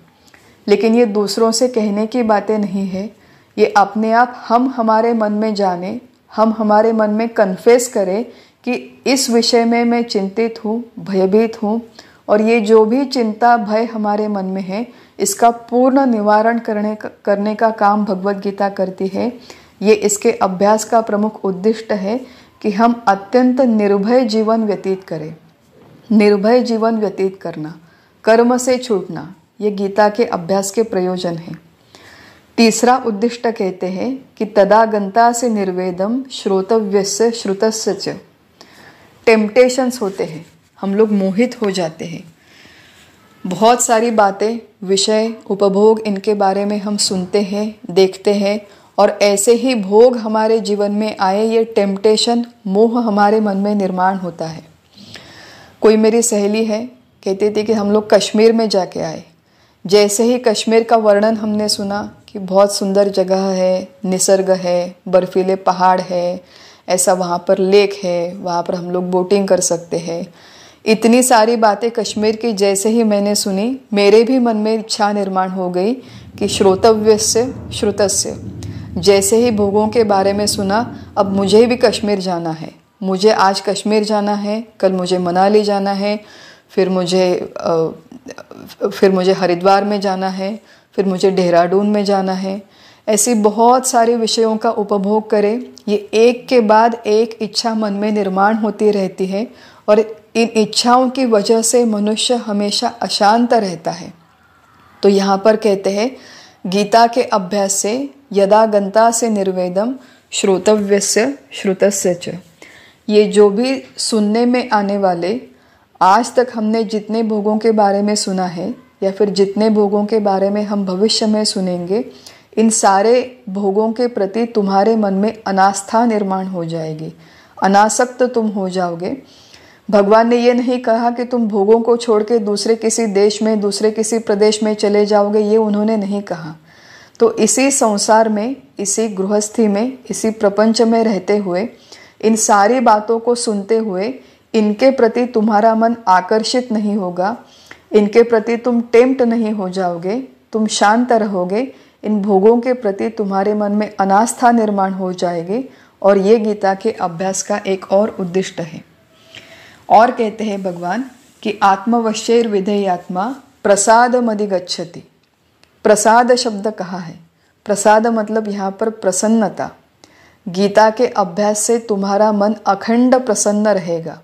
लेकिन ये दूसरों से कहने की बातें नहीं है। ये अपने आप हम हमारे मन में जाने, हम हमारे मन में कन्फेस करें कि इस विषय में मैं चिंतित हूँ, भयभीत हूँ, और ये जो भी चिंता भय हमारे मन में है, इसका पूर्ण निवारण करने का काम भगवत गीता करती है। ये इसके अभ्यास का प्रमुख उद्दिष्ट है कि हम अत्यंत निर्भय जीवन व्यतीत करें। निर्भय जीवन व्यतीत करना, कर्म से छूटना, ये गीता के अभ्यास के प्रयोजन हैं। तीसरा उद्दिष्ट कहते हैं कि तदागंता से निर्वेदम श्रोतव्यस्य श्रुतस्य च। टेम्पटेशंस होते हैं, हम लोग मोहित हो जाते हैं। बहुत सारी बातें, विषय, उपभोग, इनके बारे में हम सुनते हैं, देखते हैं, और ऐसे ही भोग हमारे जीवन में आए, ये टेम्पटेशन, मोह हमारे मन में निर्माण होता है। कोई मेरी सहेली है, कहती थी कि हम लोग कश्मीर में जाके आए। जैसे ही कश्मीर का वर्णन हमने सुना कि बहुत सुंदर जगह है, निसर्ग है, बर्फीले पहाड़ है, ऐसा वहाँ पर लेक है, वहाँ पर हम लोग बोटिंग कर सकते हैं, इतनी सारी बातें कश्मीर की जैसे ही मैंने सुनी, मेरे भी मन में इच्छा निर्माण हो गई कि श्रोतव्यस्य श्रुतस्य। जैसे ही भोगों के बारे में सुना, अब मुझे भी कश्मीर जाना है, मुझे आज कश्मीर जाना है, कल मुझे मनाली जाना है, फिर मुझे हरिद्वार में जाना है, फिर मुझे देहरादून में जाना है। ऐसी बहुत सारे विषयों का उपभोग करें। ये एक के बाद एक इच्छा मन में निर्माण होती रहती है, और इन इच्छाओं की वजह से मनुष्य हमेशा अशांत रहता है। तो यहाँ पर कहते हैं गीता के अभ्यास से यदा गंता से निर्वेदम श्रोतव्यस्य श्रुतस्य च। ये जो भी सुनने में आने वाले, आज तक हमने जितने भोगों के बारे में सुना है, या फिर जितने भोगों के बारे में हम भविष्य में सुनेंगे, इन सारे भोगों के प्रति तुम्हारे मन में अनास्था निर्माण हो जाएगी, अनासक्त तुम हो जाओगे। भगवान ने ये नहीं कहा कि तुम भोगों को छोड़ के दूसरे किसी देश में, दूसरे किसी प्रदेश में चले जाओगे, ये उन्होंने नहीं कहा। तो इसी संसार में, इसी गृहस्थी में, इसी प्रपंच में रहते हुए, इन सारी बातों को सुनते हुए इनके प्रति तुम्हारा मन आकर्षित नहीं होगा, इनके प्रति तुम टेम्प्ट नहीं हो जाओगे, तुम शांत रहोगे, इन भोगों के प्रति तुम्हारे मन में अनास्था निर्माण हो जाएगी। और ये गीता के अभ्यास का एक और उद्दिष्ट है। और कहते हैं भगवान कि आत्मवश्यैर विधेयात्मा प्रसाद मधिगच्छति। प्रसाद शब्द कहा है, प्रसाद मतलब यहाँ पर प्रसन्नता। गीता के अभ्यास से तुम्हारा मन अखंड प्रसन्न रहेगा।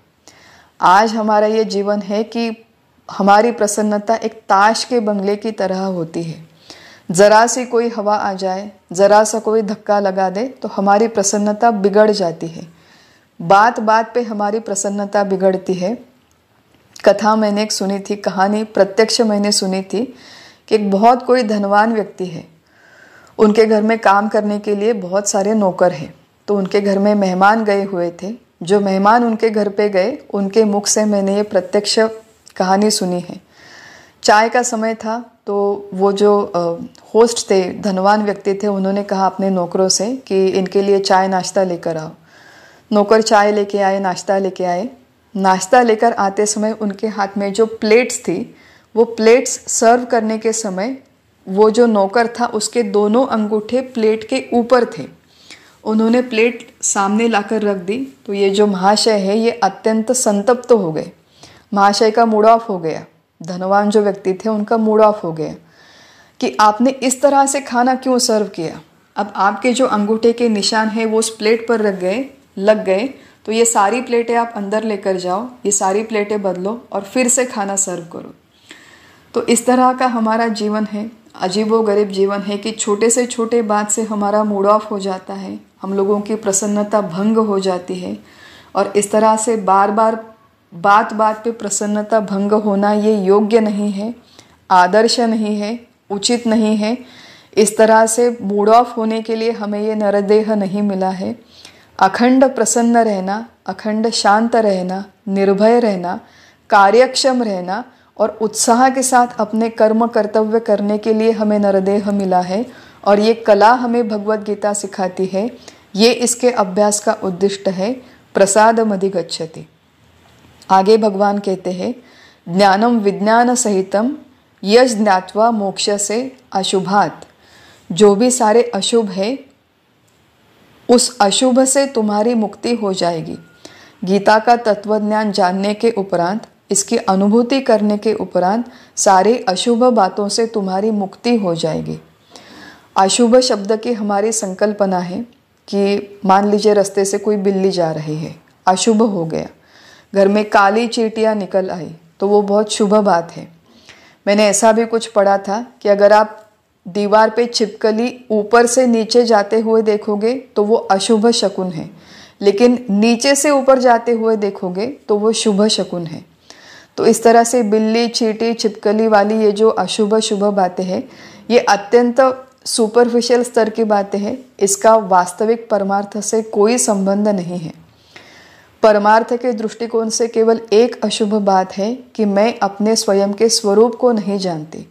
आज हमारा ये जीवन है कि हमारी प्रसन्नता एक ताश के बंगले की तरह होती है। जरा सी कोई हवा आ जाए, जरा सा कोई धक्का लगा दे तो हमारी प्रसन्नता बिगड़ जाती है। बात बात पे हमारी प्रसन्नता बिगड़ती है। कथा मैंने एक सुनी थी, कहानी प्रत्यक्ष मैंने सुनी थी कि एक बहुत कोई धनवान व्यक्ति है, उनके घर में काम करने के लिए बहुत सारे नौकर हैं। तो उनके घर में मेहमान गए हुए थे। जो मेहमान उनके घर पे गए, उनके मुख से मैंने ये प्रत्यक्ष कहानी सुनी है। चाय का समय था, तो वो जो होस्ट थे, धनवान व्यक्ति थे, उन्होंने कहा अपने नौकरों से कि इनके लिए चाय नाश्ता लेकर आओ। नौकर चाय लेके आए, नाश्ता लेके आए। नाश्ता लेकर आते समय उनके हाथ में जो प्लेट्स थी, वो प्लेट्स सर्व करने के समय वो जो नौकर था उसके दोनों अंगूठे प्लेट के ऊपर थे। उन्होंने प्लेट सामने लाकर रख दी तो ये जो महाशय है ये अत्यंत संतप्त हो गए। महाशय का मूड ऑफ हो गया। धनवान जो व्यक्ति थे उनका मूड ऑफ हो गया कि आपने इस तरह से खाना क्यों सर्व किया। अब आपके जो अंगूठे के निशान हैं वो उस प्लेट पर लग गए, तो ये सारी प्लेटें आप अंदर लेकर जाओ, ये सारी प्लेटें बदलो और फिर से खाना सर्व करो। तो इस तरह का हमारा जीवन है, अजीबोगरीब जीवन है कि छोटे से छोटे बात से हमारा मूड ऑफ हो जाता है, हम लोगों की प्रसन्नता भंग हो जाती है। और इस तरह से बार बार बात बात पे प्रसन्नता भंग होना ये योग्य नहीं है, आदर्श नहीं है, उचित नहीं है। इस तरह से मूड ऑफ होने के लिए हमें ये नरदेह नहीं मिला है। अखंड प्रसन्न रहना, अखंड शांत रहना, निर्भय रहना, कार्यक्षम रहना और उत्साह के साथ अपने कर्म कर्तव्य करने के लिए हमें नरदेह मिला है। और ये कला हमें भगवत गीता सिखाती है। ये इसके अभ्यास का उद्दिष्ट है। प्रसाद मधिगच्छति। आगे भगवान कहते हैं ज्ञानम विज्ञान सहितम यश ज्ञात्वा मोक्ष से अशुभात। जो भी सारे अशुभ है उस अशुभ से तुम्हारी मुक्ति हो जाएगी। गीता का तत्वज्ञान जानने के उपरांत, इसकी अनुभूति करने के उपरांत सारे अशुभ बातों से तुम्हारी मुक्ति हो जाएगी। अशुभ शब्द की हमारी संकल्पना है कि मान लीजिए रास्ते से कोई बिल्ली जा रही है, अशुभ हो गया। घर में काली चींटियाँ निकल आई तो वो बहुत शुभ बात है। मैंने ऐसा भी कुछ पढ़ा था कि अगर आप दीवार पे छिपकली ऊपर से नीचे जाते हुए देखोगे तो वो अशुभ शकुन है, लेकिन नीचे से ऊपर जाते हुए देखोगे तो वो शुभ शकुन है। तो इस तरह से बिल्ली, चींटी, छिपकली वाली ये जो अशुभ शुभ बातें हैं, ये अत्यंत सुपरफिशियल स्तर की बातें हैं। इसका वास्तविक परमार्थ से कोई संबंध नहीं है। परमार्थ के दृष्टिकोण से केवल एक अशुभ बात है कि मैं अपने स्वयं के स्वरूप को नहीं जानती,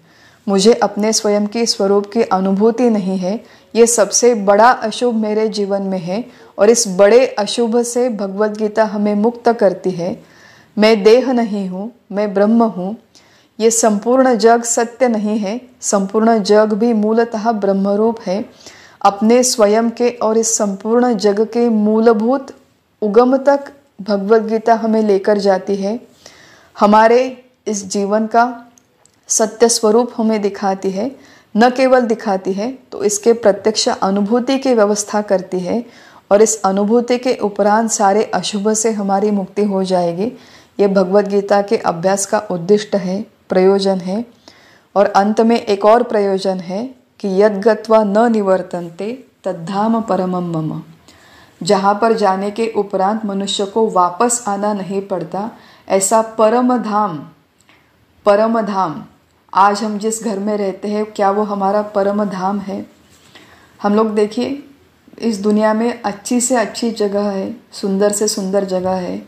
मुझे अपने स्वयं की स्वरूप की अनुभूति नहीं है। ये सबसे बड़ा अशुभ मेरे जीवन में है और इस बड़े अशुभ से भगवद गीता हमें मुक्त करती है। मैं देह नहीं हूँ, मैं ब्रह्म हूँ। ये संपूर्ण जग सत्य नहीं है, संपूर्ण जग भी मूलतः ब्रह्मरूप है। अपने स्वयं के और इस संपूर्ण जग के मूलभूत उगम तक भगवद गीता हमें लेकर जाती है। हमारे इस जीवन का सत्य स्वरूप हमें दिखाती है। न केवल दिखाती है तो इसके प्रत्यक्ष अनुभूति की व्यवस्था करती है और इस अनुभूति के उपरांत सारे अशुभ से हमारी मुक्ति हो जाएगी। ये भगवद गीता के अभ्यास का उद्दिष्ट है, प्रयोजन है। और अंत में एक और प्रयोजन है कि यद गत्वा न निवर्तन्ते तद्धाम परमम मम। जहाँ पर जाने के उपरांत मनुष्य को वापस आना नहीं पड़ता, ऐसा परम धाम, परम धाम। आज हम जिस घर में रहते हैं क्या वो हमारा परम धाम है? हम लोग देखिए, इस दुनिया में अच्छी से अच्छी जगह है, सुंदर से सुंदर जगह है,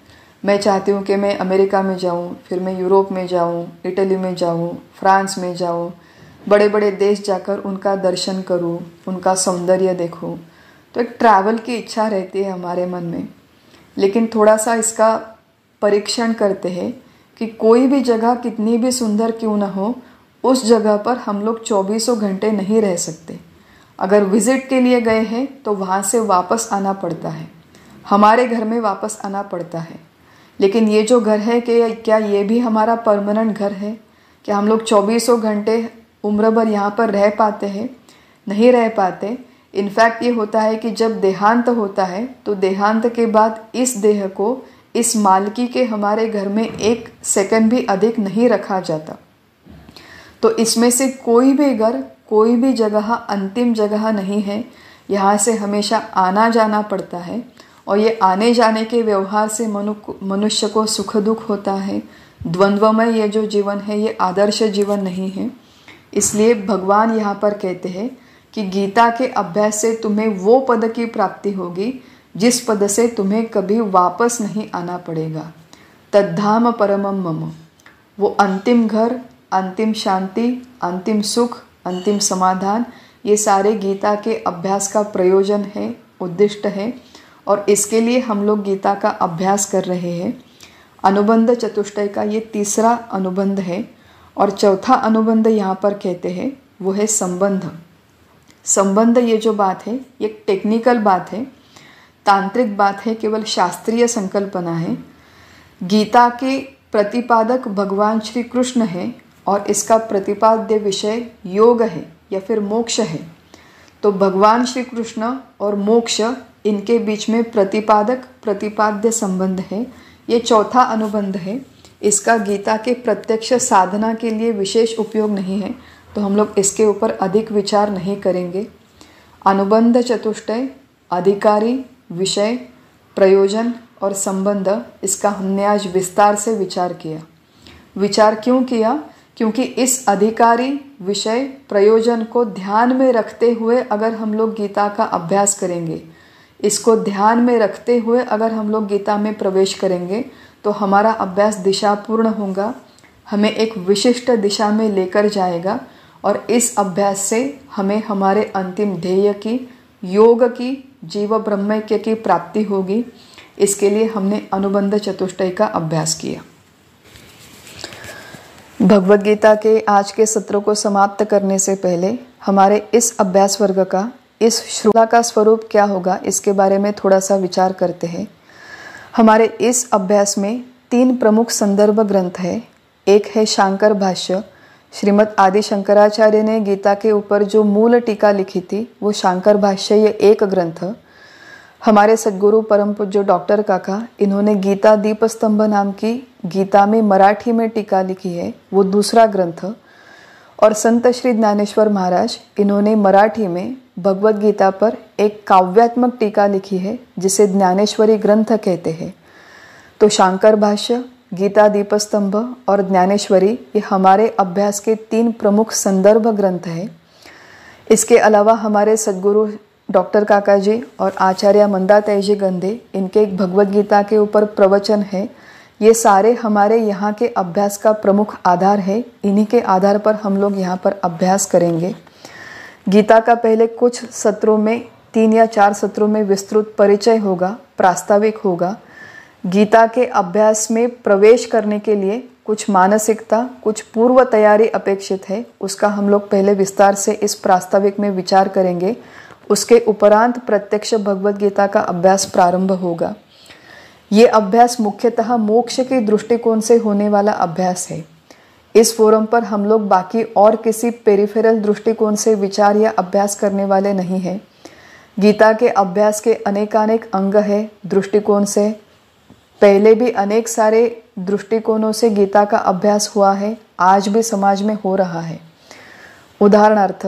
मैं चाहती हूँ कि मैं अमेरिका में जाऊँ, फिर मैं यूरोप में जाऊँ, इटली में जाऊँ, फ्रांस में जाऊँ, बड़े बड़े देश जाकर उनका दर्शन करूँ, उनका सौंदर्य देखूँ। तो एक ट्रैवल की इच्छा रहती है हमारे मन में। लेकिन थोड़ा सा इसका परीक्षण करते हैं कि कोई भी जगह कितनी भी सुंदर क्यों ना हो, उस जगह पर हम लोग 24 घंटे नहीं रह सकते। अगर विजिट के लिए गए हैं तो वहाँ से वापस आना पड़ता है, हमारे घर में वापस आना पड़ता है। लेकिन ये जो घर है कि क्या ये भी हमारा परमानेंट घर है? क्या हम लोग 24 घंटे उम्र भर यहाँ पर रह पाते हैं? नहीं रह पाते। इनफैक्ट ये होता है कि जब देहांत होता है तो देहांत के बाद इस देह को इस मालिकी के हमारे घर में 1 सेकंड भी अधिक नहीं रखा जाता। तो इसमें से कोई भी घर, कोई भी जगह अंतिम जगह नहीं है। यहाँ से हमेशा आना जाना पड़ता है और ये आने जाने के व्यवहार से मनुष्य को सुख दुख होता है। द्वंद्वमय ये जो जीवन है ये आदर्श जीवन नहीं है। इसलिए भगवान यहाँ पर कहते हैं कि गीता के अभ्यास से तुम्हें वो पद की प्राप्ति होगी जिस पद से तुम्हें कभी वापस नहीं आना पड़ेगा। तद्धाम परमम मम, वो अंतिम घर, अंतिम शांति, अंतिम सुख, अंतिम समाधान, ये सारे गीता के अभ्यास का प्रयोजन है, उद्दिष्ट है। और इसके लिए हम लोग गीता का अभ्यास कर रहे हैं। अनुबंध चतुष्टय का ये तीसरा अनुबंध है। और चौथा अनुबंध यहाँ पर कहते हैं वो है संबंध। संबंध ये जो बात है ये टेक्निकल बात है, तांत्रिक बात है, केवल शास्त्रीय संकल्पना है। गीता के प्रतिपादक भगवान श्री कृष्ण है और इसका प्रतिपाद्य विषय योग है या फिर मोक्ष है। तो भगवान श्री कृष्ण और मोक्ष, इनके बीच में प्रतिपादक प्रतिपाद्य संबंध है। ये चौथा अनुबंध है। इसका गीता के प्रत्यक्ष साधना के लिए विशेष उपयोग नहीं है, तो हम लोग इसके ऊपर अधिक विचार नहीं करेंगे। अनुबंध चतुष्टय, अधिकारी, विषय, प्रयोजन और संबंध, इसका हमने आज विस्तार से विचार किया। विचार क्यों किया? क्योंकि इस अधिकारी, विषय, प्रयोजन को ध्यान में रखते हुए अगर हम लोग गीता का अभ्यास करेंगे, इसको ध्यान में रखते हुए अगर हम लोग गीता में प्रवेश करेंगे तो हमारा अभ्यास दिशापूर्ण होगा, हमें एक विशिष्ट दिशा में लेकर जाएगा और इस अभ्यास से हमें हमारे अंतिम ध्येय की, योग की, जीव ब्रह्मैक्य की प्राप्ति होगी। इसके लिए हमने अनुबंध चतुष्टय का अभ्यास किया। भगवद गीता के आज के सत्र को समाप्त करने से पहले हमारे इस अभ्यास वर्ग का, इस श्रृंखला का स्वरूप क्या होगा, इसके बारे में थोड़ा सा विचार करते हैं। हमारे इस अभ्यास में 3 प्रमुख संदर्भ ग्रंथ है। एक है शांकर भाष्य। श्रीमद् आदि शंकराचार्य ने गीता के ऊपर जो मूल टीका लिखी थी वो शांकर भाष्य, ये एक ग्रंथ। हमारे सद्गुरु परम पूज्य डॉक्टर काका, इन्होंने गीता दीप स्तंभ नाम की गीता में मराठी में टीका लिखी है, वो दूसरा ग्रंथ। और संत श्री ज्ञानेश्वर महाराज, इन्होंने मराठी में भगवद गीता पर एक काव्यात्मक टीका लिखी है जिसे ज्ञानेश्वरी ग्रंथ कहते हैं। तो शांकर भाष्य, गीता दीपस्तंभ और ज्ञानेश्वरी, ये हमारे अभ्यास के 3 प्रमुख संदर्भ ग्रंथ हैं। इसके अलावा हमारे सद्गुरु डॉक्टर काका जी और आचार्य मंदाताई जी गंधे, इनके एक भगवद गीता के ऊपर प्रवचन है। ये सारे हमारे यहाँ के अभ्यास का प्रमुख आधार है। इन्हीं के आधार पर हम लोग यहाँ पर अभ्यास करेंगे। गीता का पहले कुछ सत्रों में, 3 या 4 सत्रों में विस्तृत परिचय होगा, प्रास्ताविक होगा। गीता के अभ्यास में प्रवेश करने के लिए कुछ मानसिकता, कुछ पूर्व तैयारी अपेक्षित है, उसका हम लोग पहले विस्तार से इस प्रास्ताविक में विचार करेंगे। उसके उपरांत प्रत्यक्ष भगवद गीता का अभ्यास प्रारंभ होगा। ये अभ्यास मुख्यतः मोक्ष के दृष्टिकोण से होने वाला अभ्यास है। इस फोरम पर हम लोग बाकी और किसी पेरिफेरल दृष्टिकोण से विचार या अभ्यास करने वाले नहीं हैं। गीता के अभ्यास के अनेकानेक अंग है। दृष्टिकोण से पहले भी अनेक सारे दृष्टिकोणों से गीता का अभ्यास हुआ है, आज भी समाज में हो रहा है। उदाहरणार्थ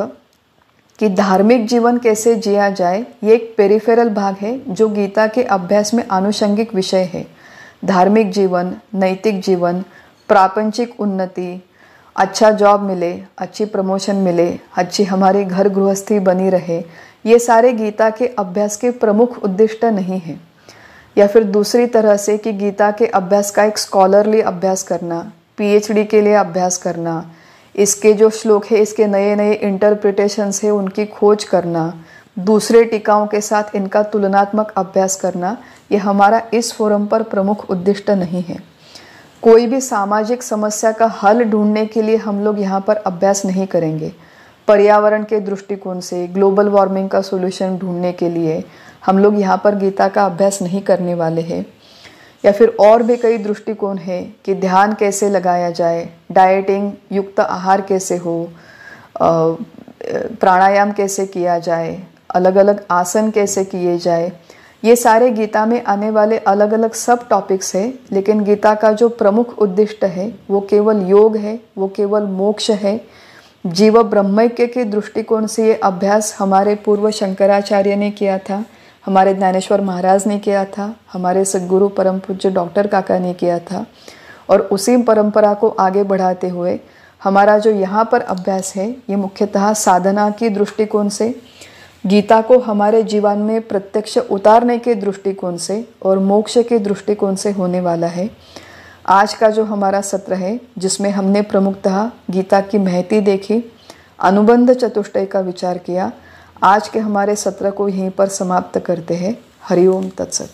कि धार्मिक जीवन कैसे जिया जाए, ये एक पेरिफेरल भाग है जो गीता के अभ्यास में आनुषंगिक विषय है। धार्मिक जीवन, नैतिक जीवन, प्रापंचिक उन्नति, अच्छा जॉब मिले, अच्छी प्रमोशन मिले, अच्छी हमारी घर गृहस्थी बनी रहे, ये सारे गीता के अभ्यास के प्रमुख उद्दिष्ट नहीं हैं। या फिर दूसरी तरह से कि गीता के अभ्यास का एक स्कॉलरली अभ्यास करना, पीएचडी के लिए अभ्यास करना, इसके जो श्लोक है इसके नए नए इंटरप्रिटेशंस है उनकी खोज करना, दूसरे टीकाओं के साथ इनका तुलनात्मक अभ्यास करना, ये हमारा इस फोरम पर प्रमुख उद्देश्य नहीं है। कोई भी सामाजिक समस्या का हल ढूंढने के लिए हम लोग यहाँ पर अभ्यास नहीं करेंगे। पर्यावरण के दृष्टिकोण से ग्लोबल वार्मिंग का सोल्यूशन ढूंढने के लिए हम लोग यहाँ पर गीता का अभ्यास नहीं करने वाले हैं। या फिर और भी कई दृष्टिकोण है कि ध्यान कैसे लगाया जाए, डाइटिंग युक्त आहार कैसे हो, प्राणायाम कैसे किया जाए, अलग अलग आसन कैसे किए जाए, ये सारे गीता में आने वाले अलग अलग सब टॉपिक्स है। लेकिन गीता का जो प्रमुख उद्देश्य है वो केवल योग है, वो केवल मोक्ष है। जीव ब्रह्मैक्य के दृष्टिकोण से ये अभ्यास हमारे पूर्व शंकराचार्य ने किया था, हमारे ज्ञानेश्वर महाराज ने किया था, हमारे सद्गुरु परम पूज्य डॉक्टर काका ने किया था। और उसी परंपरा को आगे बढ़ाते हुए हमारा जो यहाँ पर अभ्यास है ये मुख्यतः साधना की दृष्टिकोण से, गीता को हमारे जीवन में प्रत्यक्ष उतारने के दृष्टिकोण से और मोक्ष के दृष्टिकोण से होने वाला है। आज का जो हमारा सत्र है जिसमें हमने प्रमुखतः गीता की महती देखी, अनुबंध चतुष्टय का विचार किया, आज के हमारे सत्र को यहीं पर समाप्त करते हैं। हरिओम तत्सत।